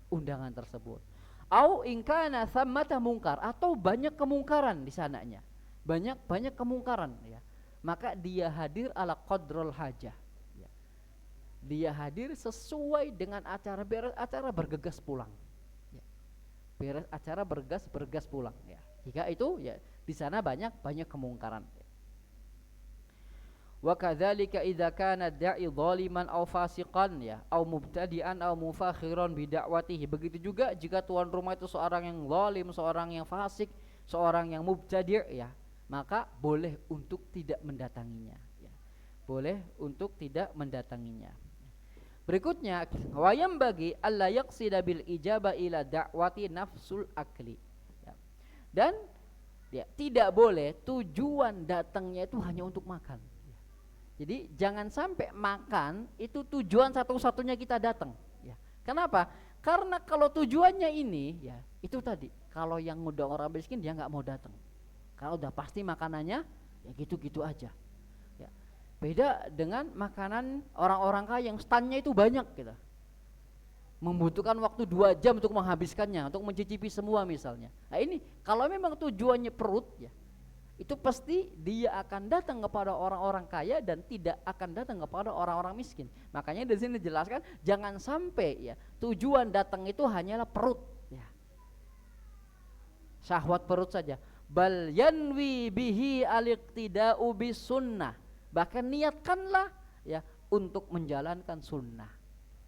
Speaker 1: undangan tersebut. Au in kana thammata mungkar, atau banyak kemungkaran di sananya. Banyak kemungkaran, ya. Maka dia hadir ala qadrul hajah. Dia hadir sesuai dengan acara, beres acara bergegas pulang, ya. Beres acara bergegas pulang, ya. Jika itu ya di sana banyak kemungkaran, ya. Wa kadzalika idza kana da'i zaliman aw fasiqan, ya, aw mubtadi'an aw mufakhiran bi da'watihi. Begitu juga jika tuan rumah itu seorang yang zalim, seorang yang fasik, seorang yang mubtadi', ya, maka boleh untuk tidak mendatanginya, ya. Boleh untuk tidak mendatanginya. Berikutnya, wayam bagi alla yaqsida bil ijabah ila da'wati nafsul akli, ya. Dan ya, tidak boleh tujuan datangnya itu hanya untuk makan, ya. Jadi jangan sampai makan itu tujuan satu-satunya kita datang, ya. Kenapa? Karena kalau tujuannya ini, ya itu tadi, kalau yang ngundang orang miskin dia nggak mau datang. Kalau udah pasti makanannya ya gitu-gitu aja. Beda dengan makanan orang-orang kaya yang standnya itu banyak, gitu. Membutuhkan waktu 2 jam untuk menghabiskannya, untuk mencicipi semua misalnya. Nah ini kalau memang tujuannya perut, ya itu pasti dia akan datang kepada orang-orang kaya dan tidak akan datang kepada orang-orang miskin. Makanya di sini dijelaskan jangan sampai ya tujuan datang itu hanyalah perut, ya. Syahwat perut saja. Bal yanwi bihi al-iqtida'u bis sunnah. Bahkan niatkanlah ya untuk menjalankan sunnah,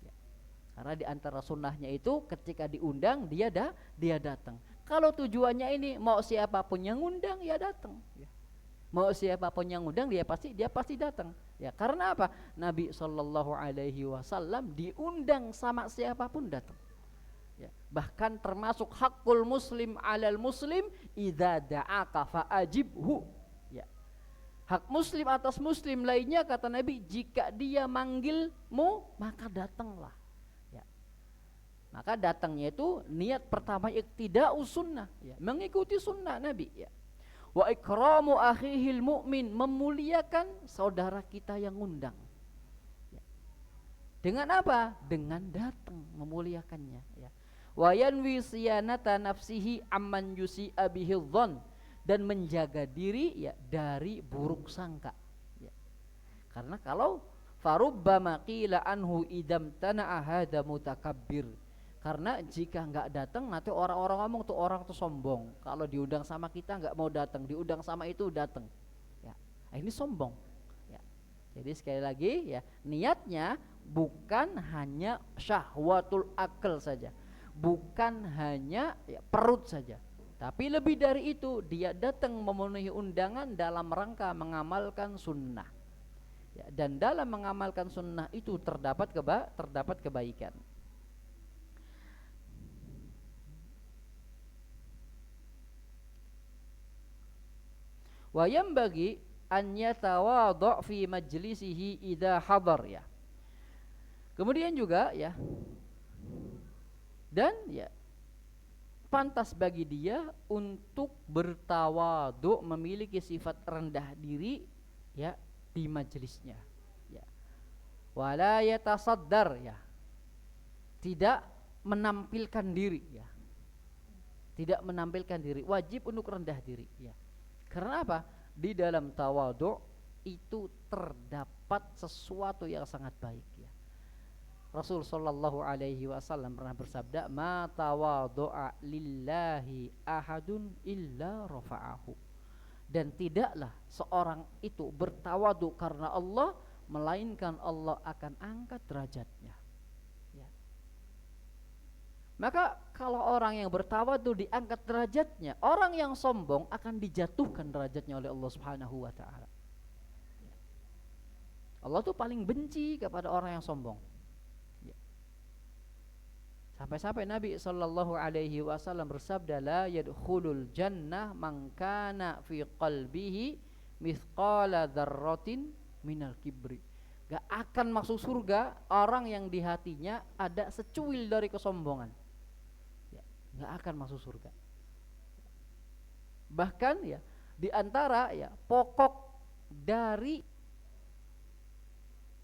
Speaker 1: ya. Karena di antara sunnahnya itu ketika diundang dia datang. Kalau tujuannya ini mau siapapun yang undang ya datang. Ya. Mau siapapun yang undang dia pasti datang. Ya karena apa? Nabi Shallallahu Alaihi Wasallam diundang sama siapapun datang. Ya, bahkan termasuk hakul muslim alal muslim idza da'aka fa'ajibhu. Ya. Hak muslim atas muslim lainnya kata Nabi, jika dia manggilmu maka datanglah. Ya. Maka datangnya itu niat pertama iktida'us sunnah, ya, mengikuti sunnah Nabi, ya. Wa ikramu akhihil mu'min, memuliakan saudara kita yang undang. Ya. Dengan apa? Dengan datang memuliakannya, ya. Wa yanwi siyanata nafsihi amman yusi'a bihi dhon, dan menjaga diri ya dari buruk sangka, ya. Karena kalau farubbama qila anhu idam tana'a hadza mutakabbir, karena jika enggak datang nanti orang-orang ngomong tuh orang tuh sombong, kalau diundang sama kita enggak mau datang, diundang sama itu datang, ya. Nah, ini sombong, ya. Jadi sekali lagi ya, niatnya bukan hanya syahwatul akal saja, bukan hanya ya, perut saja, tapi lebih dari itu dia datang memenuhi undangan dalam rangka mengamalkan sunnah, ya, dan dalam mengamalkan sunnah itu terdapat kebaikan. Wa yambagi an yatawadha fi majlisihi idza hadar, ya. Kemudian juga ya, dan ya pantas bagi dia untuk bertawadhu, memiliki sifat rendah diri ya di majelisnya, ya. Wala yatasaddar, ya, tidak menampilkan diri, ya. Tidak menampilkan diri, wajib untuk rendah diri, ya. Karena apa? Di dalam tawadhu itu terdapat sesuatu yang sangat baik, ya. Rasul sallallahu alaihi wasallam pernah bersabda, "Ma tawadhu'a lillahi ahadun illa rafa'ahu." Dan tidaklah seorang itu bertawadhu karena Allah melainkan Allah akan angkat derajatnya, ya. Maka kalau orang yang bertawadhu diangkat derajatnya, orang yang sombong akan dijatuhkan derajatnya oleh Allah Subhanahu wa taala. Allah tuh paling benci kepada orang yang sombong. Sampai-sampai Nabi sallallahu alaihi wasallam bersabda, la yadkhulul jannah man kana fi qalbihi mithqala dzarratin minal kibri. Gak akan masuk surga orang yang di hatinya ada secuil dari kesombongan, ya, gak akan masuk surga. Bahkan ya di antara ya pokok dari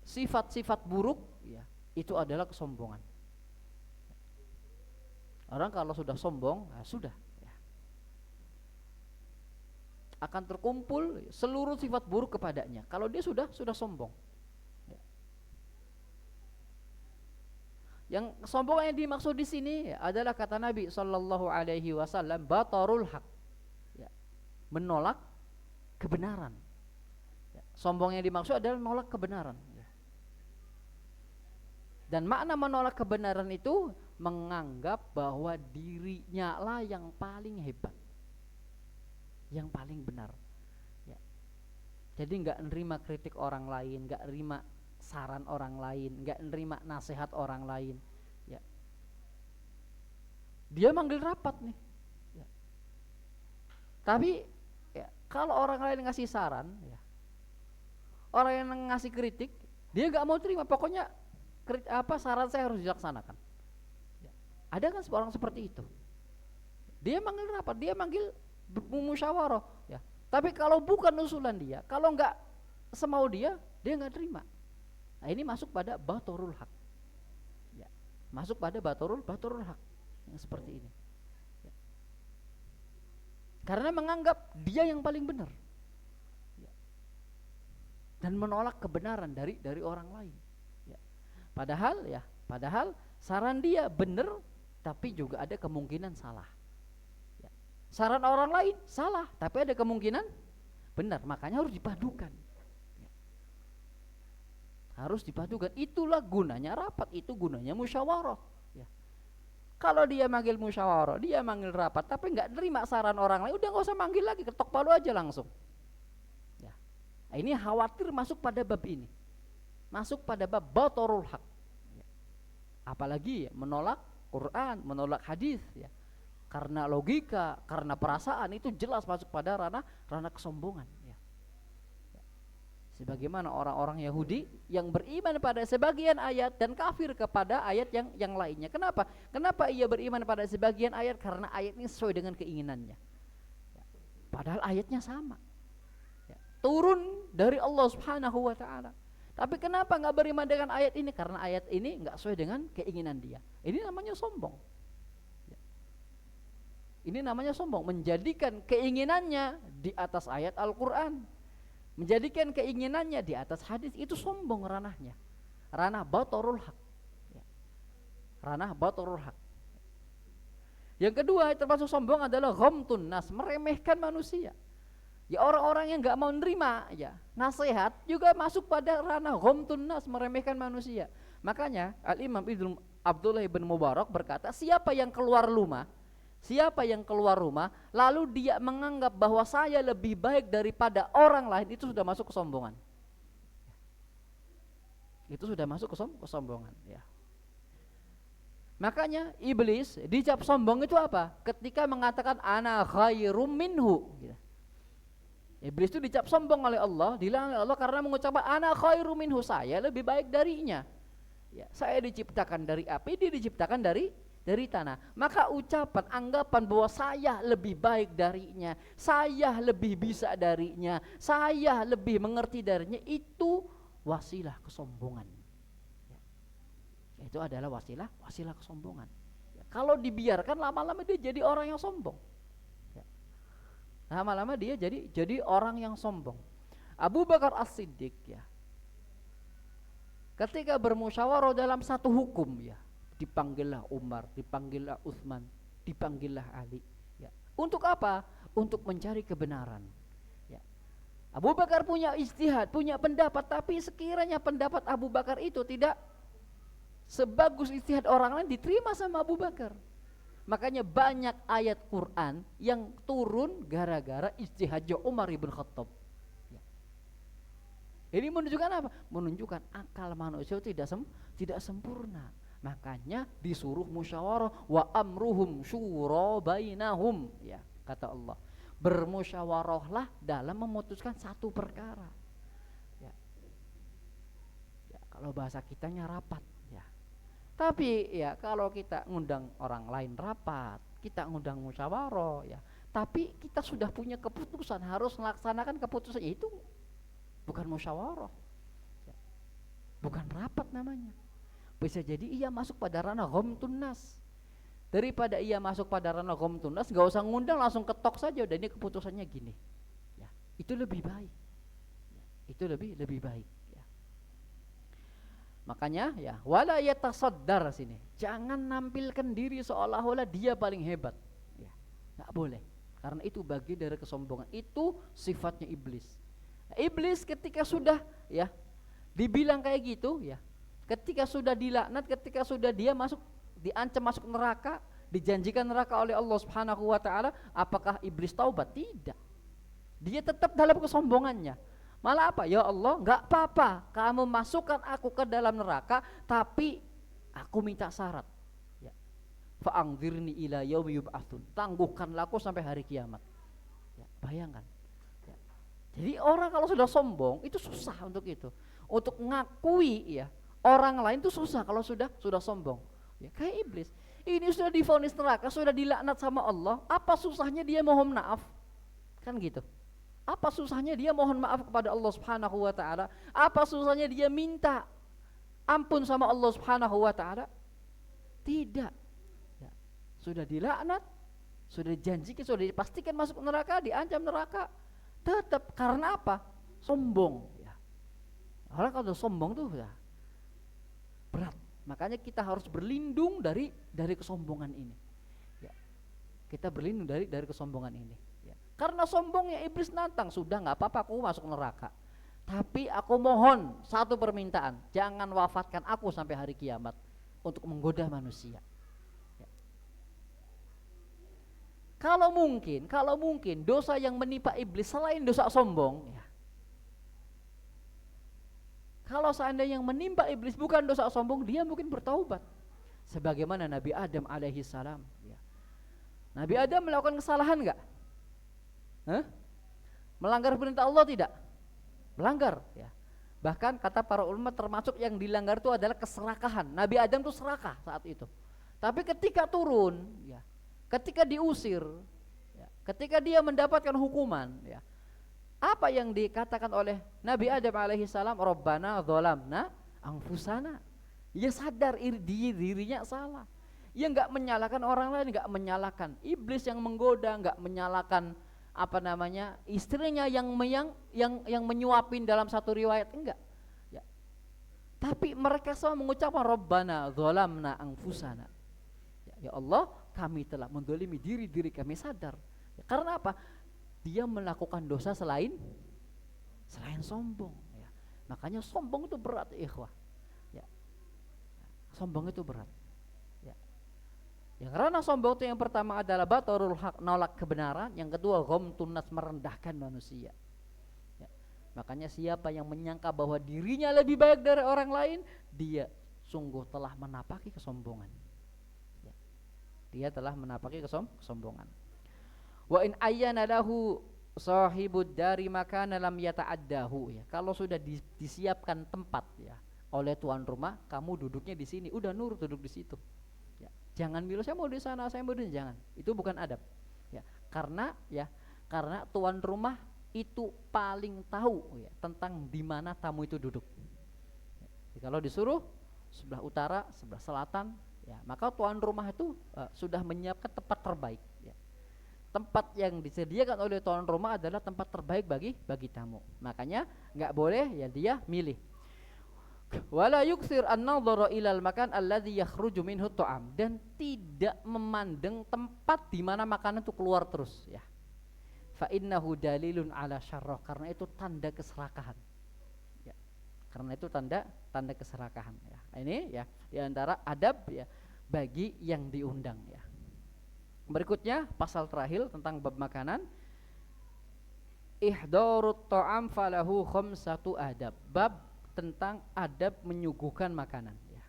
Speaker 1: sifat-sifat buruk, ya, itu adalah kesombongan. Orang kalau sudah sombong, nah sudah, ya, akan terkumpul seluruh sifat buruk kepadanya. Kalau dia sudah sombong, ya. Yang sombong yang dimaksud di sini ya, adalah kata Nabi Shallallahu Alaihi Wasallam, batarul haq, ya, menolak kebenaran. Ya, sombong yang dimaksud adalah menolak kebenaran. Ya. Dan makna menolak kebenaran itu menganggap bahwa dirinya lah yang paling hebat, yang paling benar, ya. Jadi nggak nerima kritik orang lain, nggak nerima saran orang lain, nggak nerima nasihat orang lain, ya. Dia manggil rapat nih, ya. Tapi ya, kalau orang lain ngasih saran, ya, orang yang ngasih kritik, dia nggak mau terima. Pokoknya saran saya harus dilaksanakan. Ada kan orang seperti itu. Dia manggil rapat, dia manggil musyawarah, ya. Tapi kalau bukan usulan dia, kalau enggak semau dia enggak terima. Nah, ini masuk pada batorul haq. Ya. Masuk pada batorul haq yang seperti ini. Ya. Karena menganggap dia yang paling benar. Ya. Dan menolak kebenaran dari orang lain. Ya. Padahal saran dia benar, tapi juga ada kemungkinan salah, ya. Saran orang lain salah, tapi ada kemungkinan benar. Makanya harus dipadukan, ya. Harus dipadukan. Itulah gunanya rapat, itu gunanya musyawarah. Ya. Kalau dia manggil musyawarah, dia manggil rapat, tapi nggak terima saran orang lain, udah nggak usah manggil lagi, ketok palu aja langsung. Ya. Nah, ini khawatir masuk pada bab ini, masuk pada bab batorul haq. Ya. Apalagi ya, menolak Quran, menolak hadis. Ya. Karena logika, karena perasaan, itu jelas masuk pada ranah kesombongan. Ya. Sebagaimana orang-orang Yahudi yang beriman pada sebagian ayat dan kafir kepada ayat yang lainnya. Kenapa? Kenapa ia beriman pada sebagian ayat? Karena ayat ini sesuai dengan keinginannya. Ya. Padahal ayatnya sama. Ya. Turun dari Allah Subhanahu wa ta'ala. Tapi kenapa nggak beriman dengan ayat ini? Karena ayat ini nggak sesuai dengan keinginan dia. Ini namanya sombong. Ya. Ini namanya sombong, menjadikan keinginannya di atas ayat Al-Quran, menjadikan keinginannya di atas hadis. Itu sombong ranahnya, ranah batorul haq. Ya. Ranah batorul haq. Yang kedua termasuk sombong adalah ghamtun nas, meremehkan manusia. Ya, orang-orang yang nggak mau nerima ya nasihat juga masuk pada ranah ghamtun nas, meremehkan manusia. Makanya Al-Imam Abdullah ibn Mubarak berkata, siapa yang keluar rumah lalu dia menganggap bahwa saya lebih baik daripada orang lain, itu sudah masuk kesombongan. Itu sudah masuk kesombongan ya. Makanya iblis dicap sombong itu apa? Ketika mengatakan ana khairum minhu. Iblis itu dicap sombong oleh Allah, dilarang oleh Allah karena mengucapkan ana khairum minhu, saya lebih baik darinya. Ya, saya diciptakan dari api, dia diciptakan dari tanah. Maka ucapan, anggapan bahwa saya lebih baik darinya, saya lebih bisa darinya, saya lebih mengerti darinya, itu wasilah kesombongan. Ya. Itu adalah wasilah kesombongan. Ya. Kalau dibiarkan, lama-lama dia jadi orang yang sombong. Ya. Lama-lama dia jadi orang yang sombong. Abu Bakar As-Siddiq ya, ketika bermusyawarah dalam satu hukum ya, dipanggillah Umar, dipanggillah Utsman, dipanggillah Ali. Ya. Untuk apa? Untuk mencari kebenaran. Ya. Abu Bakar punya ijtihad, punya pendapat, tapi sekiranya pendapat Abu Bakar itu tidak sebagus ijtihad orang lain, diterima sama Abu Bakar. Makanya banyak ayat Quran yang turun gara-gara ijtihadnya Umar ibn Khattab. Ya. Ini menunjukkan apa? Menunjukkan akal manusia tidak sempurna. Makanya disuruh musyawarah, wa amruhum syura bainahum, ya, kata Allah. Bermusyawarahlah dalam memutuskan satu perkara. Ya. Ya, kalau bahasa kitanya rapat, ya. Tapi ya kalau kita ngundang orang lain rapat, kita ngundang musyawarah, ya. Tapi kita sudah punya keputusan, harus melaksanakan keputusan, itu bukan musyawarah. Ya. Bukan rapat namanya. Bisa jadi ia masuk pada ranah ghamtun nas. Daripada ia masuk pada ranah ghamtun nas, gak usah ngundang, langsung ketok saja, udah ini keputusannya gini. Ya, itu lebih baik. Ya, itu lebih baik. Ya. Makanya ya, wala yatasaddar sini. Jangan nampilkan diri seolah-olah dia paling hebat. Ya, nggak boleh. Karena itu bagian dari kesombongan. Itu sifatnya iblis. Nah, iblis ketika sudah ya dibilang kayak gitu ya, ketika sudah dilaknat, ketika sudah dia diancam masuk neraka, dijanjikan neraka oleh Allah Subhanahu wa ta'ala, apakah iblis taubat? Tidak. Dia tetap dalam kesombongannya. Malah apa? Ya Allah, enggak apa-apa kamu masukkan aku ke dalam neraka, tapi aku minta syarat. Ya. Fa'angzirni ila yaumi yub'atsun. Tangguhkanlah aku sampai hari kiamat. Ya, bayangkan. Ya. Jadi orang kalau sudah sombong itu susah untuk itu. Untuk ngakui ya orang lain itu susah kalau sudah sombong. Ya, kayak iblis. Ini sudah divonis neraka, sudah dilaknat sama Allah. Apa susahnya dia mohon maaf? Kan gitu. Apa susahnya dia mohon maaf kepada Allah Subhanahu wa ta'ala? Apa susahnya dia minta ampun sama Allah Subhanahu wa ta'ala? Tidak. Ya. Sudah dilaknat, sudah dijanjikan, sudah dipastikan masuk neraka, diancam neraka. Tetap karena apa? Sombong. Ya. Orang kalau sombong tuh ya berat. Makanya kita harus berlindung dari kesombongan ini. Ya. Kita berlindung dari kesombongan ini. Ya. Karena sombongnya iblis nantang, sudah nggak apa-apa aku masuk neraka. Tapi aku mohon satu permintaan, jangan wafatkan aku sampai hari kiamat untuk menggoda manusia. Ya. Kalau mungkin dosa yang menimpa iblis selain dosa sombong, ya. Kalau seandainya yang menimpa iblis bukan dosa sombong, dia mungkin bertaubat. Sebagaimana Nabi Adam alaihi salam. Ya. Nabi Adam melakukan kesalahan enggak? Melanggar perintah Allah tidak? Melanggar, ya. Bahkan kata para ulama termasuk yang dilanggar itu adalah keserakahan. Nabi Adam itu serakah saat itu. Tapi ketika turun, ya, ketika diusir, ya, ketika dia mendapatkan hukuman, ya, apa yang dikatakan oleh Nabi Adam alaihi salam? Rabbana dzalamna anfusana. Ia sadar dirinya salah. Ia enggak menyalahkan orang lain, enggak menyalahkan iblis yang menggoda, enggak menyalahkan istrinya yang menyuapin dalam satu riwayat, enggak, ya. Tapi mereka semua mengucapkan Rabbana dzalamna anfusana, ya Allah, kami telah mendolimi diri kami, sadar, ya. Karena apa? Dia melakukan dosa selain sombong, ya. Makanya sombong itu berat, ikhwah, ya. Sombong itu berat. Yang karena sombong itu yang pertama adalah batarul haq, nolak kebenaran. Yang kedua ghamtun nas, merendahkan manusia, ya. Makanya siapa yang menyangka bahwa dirinya lebih baik dari orang lain, dia sungguh telah menapaki kesombongan, ya. Dia telah menapaki kesombongan. Wa in ayyana lahu sahibud dari makana lam yata'addahu, ya. Kalau sudah disiapkan tempat, ya, oleh tuan rumah, kamu duduknya di sini, udah nurut duduk di situ. Jangan bilang saya mau di sana, saya mau di sini, jangan. Itu bukan adab. Ya, karena tuan rumah itu paling tahu, ya, tentang di mana tamu itu duduk. Ya, kalau disuruh sebelah utara, sebelah selatan, ya, maka tuan rumah itu sudah menyiapkan tempat terbaik. Ya. Tempat yang disediakan oleh tuan rumah adalah tempat terbaik bagi tamu. Makanya nggak boleh ya dia milih. Wala yuksir an-nadhara ilal makan alladzi yakhruju minhu ta'am, dan tidak memandang tempat di mana makanan itu keluar terus, ya. Fa innahu dalilun ala syarrah, karena itu tanda keserakahan, ya. Karena itu tanda keserakahan, ya. Ini, ya, di antara adab, ya, bagi yang diundang, ya. Berikutnya pasal terakhir tentang bab makanan. Ihdarut ta'am falahu khamsatu adab. Bab tentang adab menyuguhkan makanan, ya.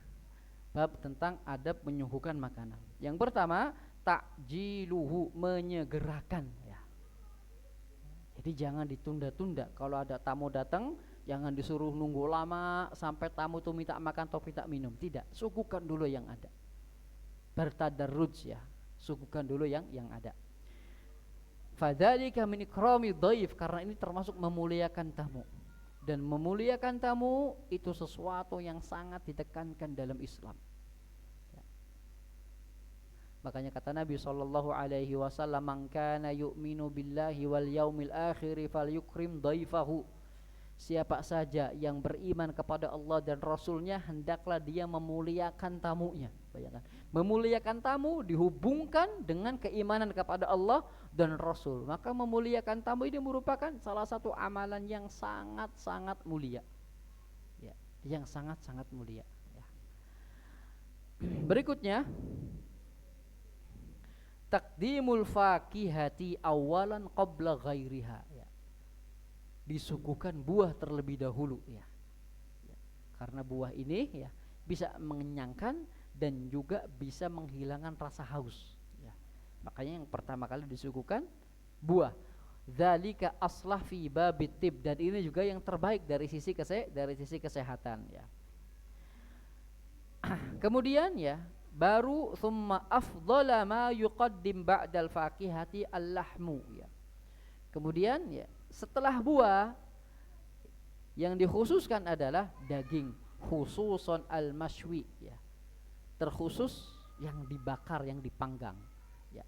Speaker 1: Bab tentang adab menyuguhkan makanan. Yang pertama, takjiluhu, menyegerakan, ya. Jadi jangan ditunda-tunda. Kalau ada tamu datang, jangan disuruh nunggu lama sampai tamu itu minta makan atau minta minum. Tidak, suguhkan dulu yang ada. Bertadarruj, ya. Suguhkan dulu yang ada. Fadzalika min ikrami dhaif, karena ini termasuk memuliakan tamu. Dan memuliakan tamu itu sesuatu yang sangat ditekankan dalam Islam, ya. Makanya kata Nabi SAW, man kana yu'minu billahi wal yaumil akhir falyukrim dhaifahu. Siapa saja yang beriman kepada Allah dan Rasulnya, hendaklah dia memuliakan tamunya. Bayangkan, memuliakan tamu dihubungkan dengan keimanan kepada Allah dan Rasul. Maka memuliakan tamu ini merupakan salah satu amalan yang sangat-sangat mulia, ya, yang sangat-sangat mulia, ya. Berikutnya, taqdimul fakihati awalan qabla ghairiha, ya. Disuguhkan buah terlebih dahulu, ya. Karena buah ini, ya, bisa mengenyangkan dan juga bisa menghilangkan rasa haus, ya. Makanya yang pertama kali disuguhkan buah. Dzalika aslah fi babit tib, dan ini juga yang terbaik dari sisi kesehatan, ya. Kemudian, ya, baru thumma afdhala ma yuqaddim ba'dal fakihati al-lahmu, ya. Kemudian, ya, setelah buah yang dikhususkan adalah daging, khususon al-mashwi, ya. Terkhusus yang dibakar, yang dipanggang, ya.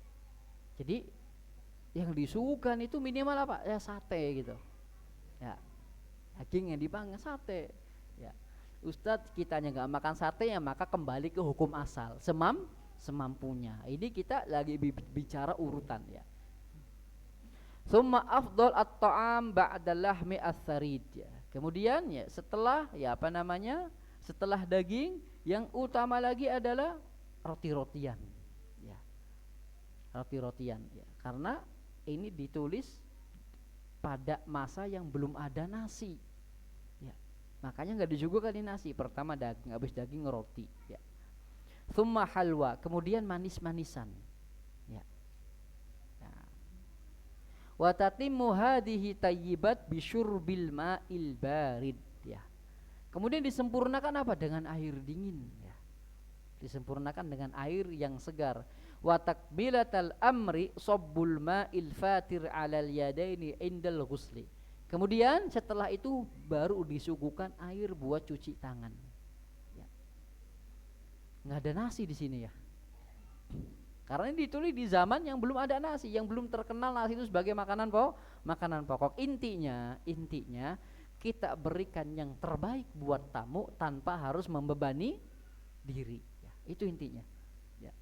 Speaker 1: Jadi yang disuguhkan itu minimal apa? Ya sate gitu, ya. Daging yang dipanggang, sate, ya. Ustadz, kitanya nggak makan sate, ya maka kembali ke hukum asal, semampunya. Ini kita lagi bicara urutan, ya. Summa afdal at-ta'am ba'da lahmi as-sarid, ya. Kemudian ya setelah setelah daging, yang utama lagi adalah roti-rotian. Ya, roti-rotian ya. Karena ini ditulis pada masa yang belum ada nasi. Ya. Makanya enggak disuguhkan nasi. Pertama daging, habis daging roti, ya. Tsumma halwa, kemudian manis-manisan. Ya. Wa tatimmu hadhihi tayyibat bisyurbil ma'il barid, ya. Kemudian disempurnakan apa? Dengan air dingin, ya. Disempurnakan dengan air yang segar. Wa takbilatal amri sabbul ma'il fatir 'alal yadaini indal ghusli. Kemudian setelah itu baru disuguhkan air buat cuci tangan. Ya. Nggak ada nasi di sini ya. Karena ini ditulis di zaman yang belum ada nasi, yang belum terkenal nasi itu sebagai makanan pokok. Intinya kita berikan yang terbaik buat tamu tanpa harus membebani diri. Ya, itu intinya. Ya.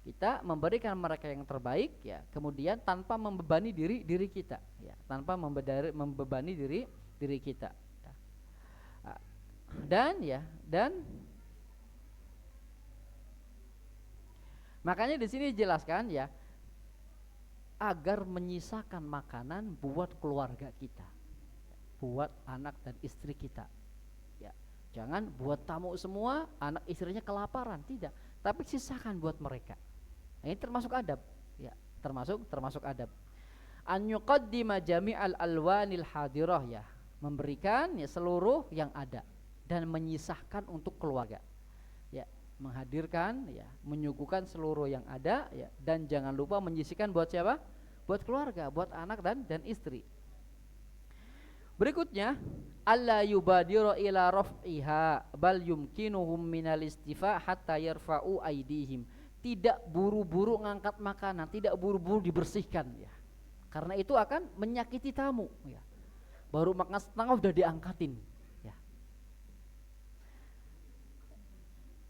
Speaker 1: Kita memberikan mereka yang terbaik, ya, kemudian tanpa membebani diri kita, ya, tanpa membebani diri kita. Ya. Dan makanya di sini dijelaskan ya, agar menyisakan makanan buat keluarga kita, buat anak dan istri kita. Ya, jangan buat tamu semua, anak istrinya kelaparan, tidak. Tapi sisakan buat mereka. Nah, ini termasuk adab, ya, termasuk adab. An yuqaddima jami'al alwanil hadirah, ya, memberikan ya seluruh yang ada dan menyisahkan untuk keluarga. Ya, menghadirkan, ya, menyuguhkan seluruh yang ada, ya, dan jangan lupa menyisihkan buat siapa? Buat keluarga, buat anak dan istri. Berikutnya, alla yubadiru ila raf'iha bal yumkinuhum minal istifa hatta yarfa'u aydihim. Tidak buru-buru ngangkat makanan, tidak buru-buru dibersihkan, ya. Karena itu akan menyakiti tamu, ya. Baru makan setengah udah diangkatin.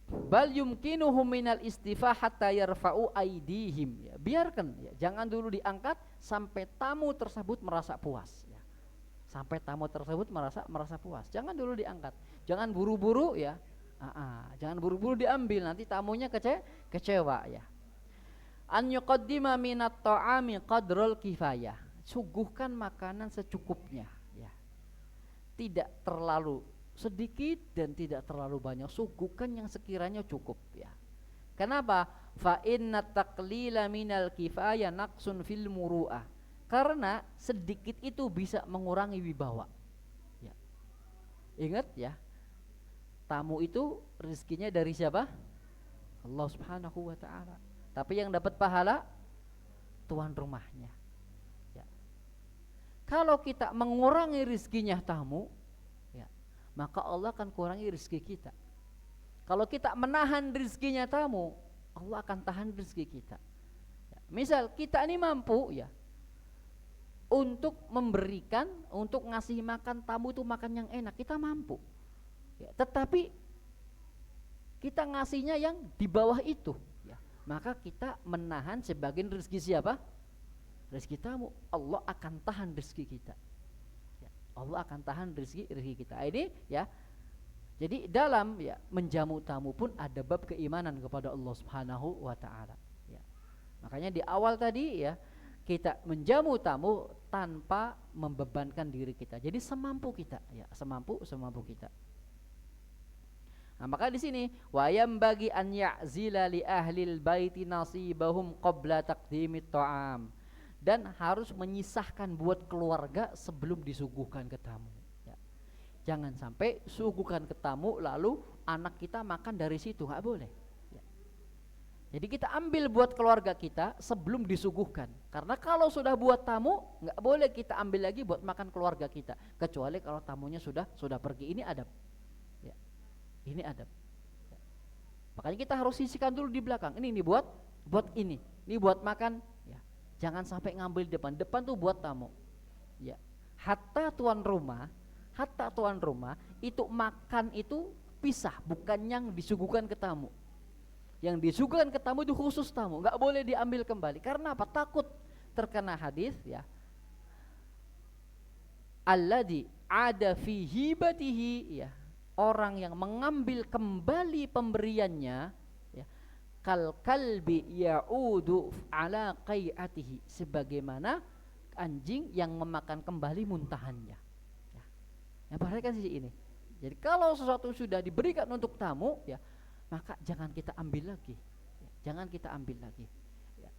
Speaker 1: Bal yumkinuhum minal istifa hatta yarfa'u aydihim, ya. Biarkan, ya, jangan dulu diangkat sampai tamu tersebut merasa puas, ya. Sampai tamu tersebut merasa puas. Jangan dulu diangkat. Jangan buru-buru, ya. Jangan buru-buru diambil, nanti tamunya kecewa, ya. An yuqaddima minat ta'ami qadrul kifayah. Suguhkan makanan secukupnya, ya. Tidak terlalu sedikit dan tidak terlalu banyak, suguhkan yang sekiranya cukup, ya. Kenapa? Fa inna taqlila minal kifayah naqsun fil muru'ah. Karena sedikit itu bisa mengurangi wibawa, ya. Ingat, ya, tamu itu rezekinya dari siapa? Allah Subhanahu wa ta'ala. Tapi yang dapat pahala tuan rumahnya, ya. Kalau kita mengurangi rezekinya tamu, maka Allah akan kurangi rezeki kita. Kalau kita menahan rezekinya tamu, Allah akan tahan rezeki kita. Ya, misal kita ini mampu, ya, untuk memberikan, untuk ngasih makan tamu itu makan yang enak, kita mampu, ya, tetapi kita ngasihnya yang di bawah itu, ya, maka kita menahan sebagian rezeki siapa? Rezeki tamu. Allah akan tahan rezeki kita. Allah akan tahan rezeki kita. Ini, ya. Jadi dalam, ya, menjamu tamu pun ada bab keimanan kepada Allah Subhanahu wa ta'ala, ya. Makanya di awal tadi, ya, kita menjamu tamu tanpa membebankan diri kita. Jadi semampu kita, ya, semampu kita. Nah, maka di sini wayam bagi an ya'zila li ahlil baiti nasibahum qabla taqdimit ta'am. Dan harus menyisahkan buat keluarga sebelum disuguhkan ke tamu, ya. Jangan sampai suguhkan ke tamu lalu anak kita makan dari situ, nggak boleh, ya. Jadi kita ambil buat keluarga kita sebelum disuguhkan. Karena kalau sudah buat tamu, nggak boleh kita ambil lagi buat makan keluarga kita, kecuali kalau tamunya sudah pergi. Ini adab, ya. Ini adab, ya. Makanya kita harus sisihkan dulu di belakang. Ini buat ini buat makan. Jangan sampai ngambil depan tuh buat tamu, ya. Hatta tuan rumah itu makan itu pisah, bukan yang disuguhkan ke tamu. Yang disuguhkan ke tamu itu khusus tamu, nggak boleh diambil kembali. Karena apa? Takut terkena hadis, ya. Alladzi ada fi hibatihi, ya, orang yang mengambil kembali pemberiannya, ya, kal kalbi ya'udu ala qai'atihi, sebagaimana anjing yang memakan kembali muntahannya. Ya, yang perhatikan sisi ini. Jadi kalau sesuatu sudah diberikan untuk tamu, ya, maka jangan kita ambil lagi, ya, jangan kita ambil lagi. Ya.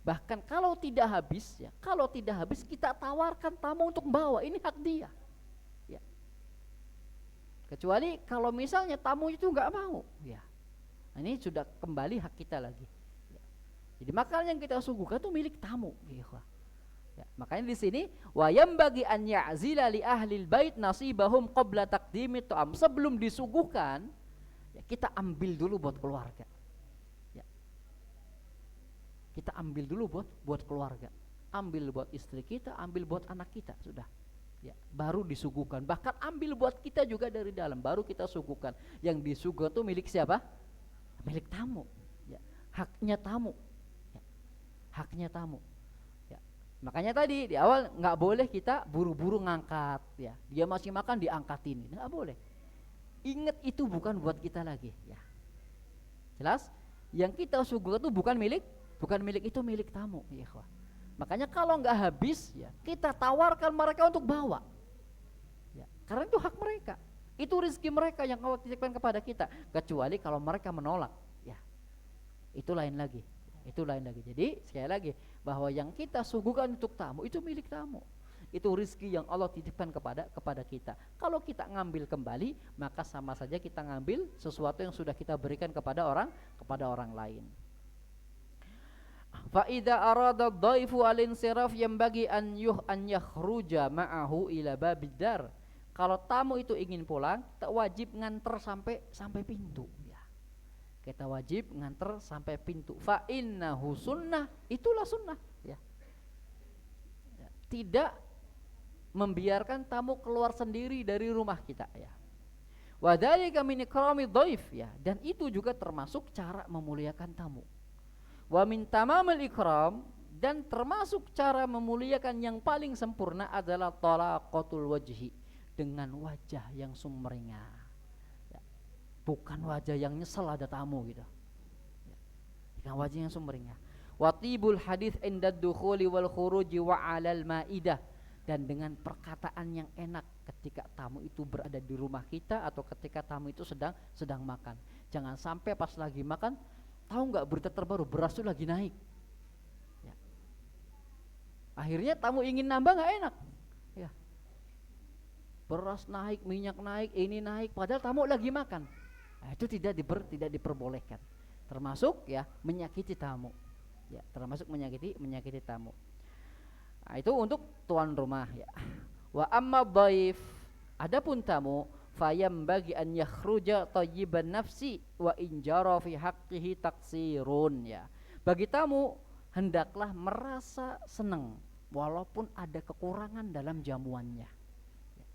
Speaker 1: Bahkan kalau tidak habis, ya, kalau tidak habis kita tawarkan tamu untuk membawa, ini hak dia. Ya. Kecuali kalau misalnya tamu itu nggak mau, ya, ini sudah kembali hak kita lagi. Ya. Jadi makanan yang kita suguhkan itu milik tamu. Ya, makanya di sini wayam bagi an ya'zila li ahlil bait nasibahum qabla taqdimi ta'am, sebelum disuguhkan, ya, kita ambil dulu buat keluarga. Ya. Kita ambil dulu buat keluarga, ambil buat istri kita, ambil buat anak kita, sudah. Ya, baru disuguhkan. Bahkan ambil buat kita juga dari dalam, baru kita suguhkan. Yang disuguhkan itu milik siapa? Milik tamu. Ya, haknya tamu. Ya, haknya tamu. Makanya tadi di awal nggak boleh kita buru-buru ngangkat, ya. Dia masih makan diangkatin, nggak boleh. Ingat itu bukan buat kita lagi, ya. Jelas? Yang kita suguhkan itu bukan milik itu milik tamu, ya. Makanya kalau nggak habis, ya, kita tawarkan mereka untuk bawa, ya. Karena itu hak mereka, itu rezeki mereka yang Allah titipkan kepada kita. Kecuali kalau mereka menolak, ya, itu lain lagi. Itu lain lagi. Jadi sekali lagi, bahwa yang kita suguhkan untuk tamu itu milik tamu. Itu rezeki yang Allah titipkan kepada kita. Kalau kita ngambil kembali, maka sama saja kita ngambil sesuatu yang sudah kita berikan kepada orang lain. Fa idza arada ad-dhaifu al-insiraf yanbaghi an yakhruja ma'ahu ila babid-dar. Kalau tamu itu ingin pulang, tak wajib nganter sampai pintu. Kita wajib nganter sampai pintu. Fa innahu sunnah, itulah sunnah, ya. Tidak membiarkan tamu keluar sendiri dari rumah kita, ya. Wa dzalika min ikrami dhaif, ya, dan itu juga termasuk cara memuliakan tamu. Wa min tamamil ikram, dan termasuk cara memuliakan yang paling sempurna adalah talaqatul wajhi, dengan wajah yang sumringah. Bukan wajah yang nyesel ada tamu gitu, ya. Dengan wajah yang sumringah. Watibul hadits inda dukhuli wal khuruji wa 'alal maidah, dan dengan perkataan yang enak ketika tamu itu berada di rumah kita atau ketika tamu itu sedang makan. Jangan sampai pas lagi makan, tahu nggak berita terbaru, beras itu lagi naik, ya. Akhirnya tamu ingin nambah nggak enak, ya. Beras naik, minyak naik, ini naik, padahal tamu lagi makan. Nah, itu tidak diperbolehkan, termasuk, ya, menyakiti tamu, ya, termasuk menyakiti tamu. Nah, itu untuk tuan rumah, ya. Wa amma dhaif, adapun tamu, fayam bagi an yakhruja thayyiban nafsi wa in jara fi haqqihi taksirun, ya. Bagi tamu hendaklah merasa senang walaupun ada kekurangan dalam jamuannya, ya.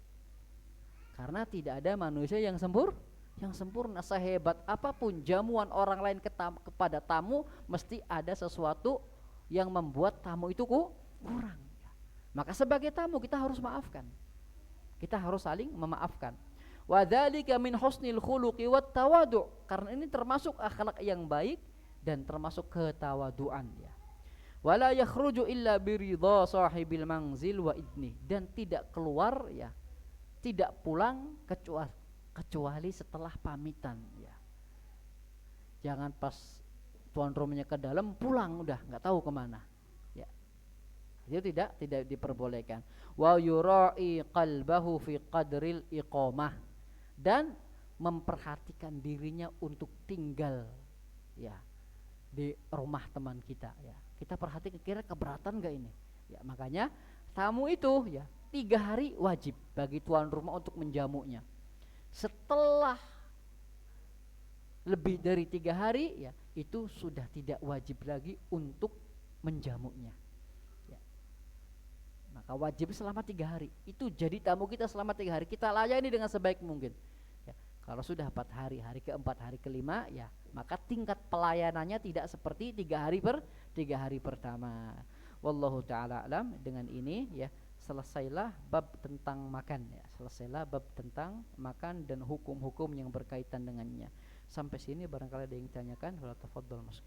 Speaker 1: Karena tidak ada manusia yang sempurna, sehebat apapun jamuan orang lain kepada tamu, mesti ada sesuatu yang membuat tamu itu kurang. Maka sebagai tamu kita harus maafkan, kita harus saling memaafkan. Wa dzalika min husnil khuluqi wat tawadu', karena ini termasuk akhlak yang baik dan termasuk ketawaduan, ya. Wala yakhruju illa biridha sahibil manzil wa idni, dan tidak keluar, ya, tidak pulang kecuali setelah pamitan, ya. Jangan pas tuan rumahnya ke dalam pulang udah nggak tahu kemana, ya. Itu tidak diperbolehkan. Wa yura'i qalbahu fi qadril iqamah, dan memperhatikan dirinya untuk tinggal, ya, di rumah teman kita, ya. Kita perhatikan kira keberatan nggak ini, ya. Makanya tamu itu, ya, 3 hari wajib bagi tuan rumah untuk menjamunya. Setelah lebih dari 3 hari, ya, itu sudah tidak wajib lagi untuk menjamunya, ya. Maka wajib selama 3 hari. Itu jadi tamu kita selama 3 hari, kita layani dengan sebaik mungkin, ya. Kalau sudah 4 hari, hari keempat, hari kelima, ya, maka tingkat pelayanannya tidak seperti 3 hari pertama. Wallahu ta'ala alam. Dengan ini, ya, selesailah bab tentang makan ya. Selesailah bab tentang makan dan hukum-hukum yang berkaitan dengannya. Sampai sini barangkali ada yang ditanyakan, wala tafadhal Mas.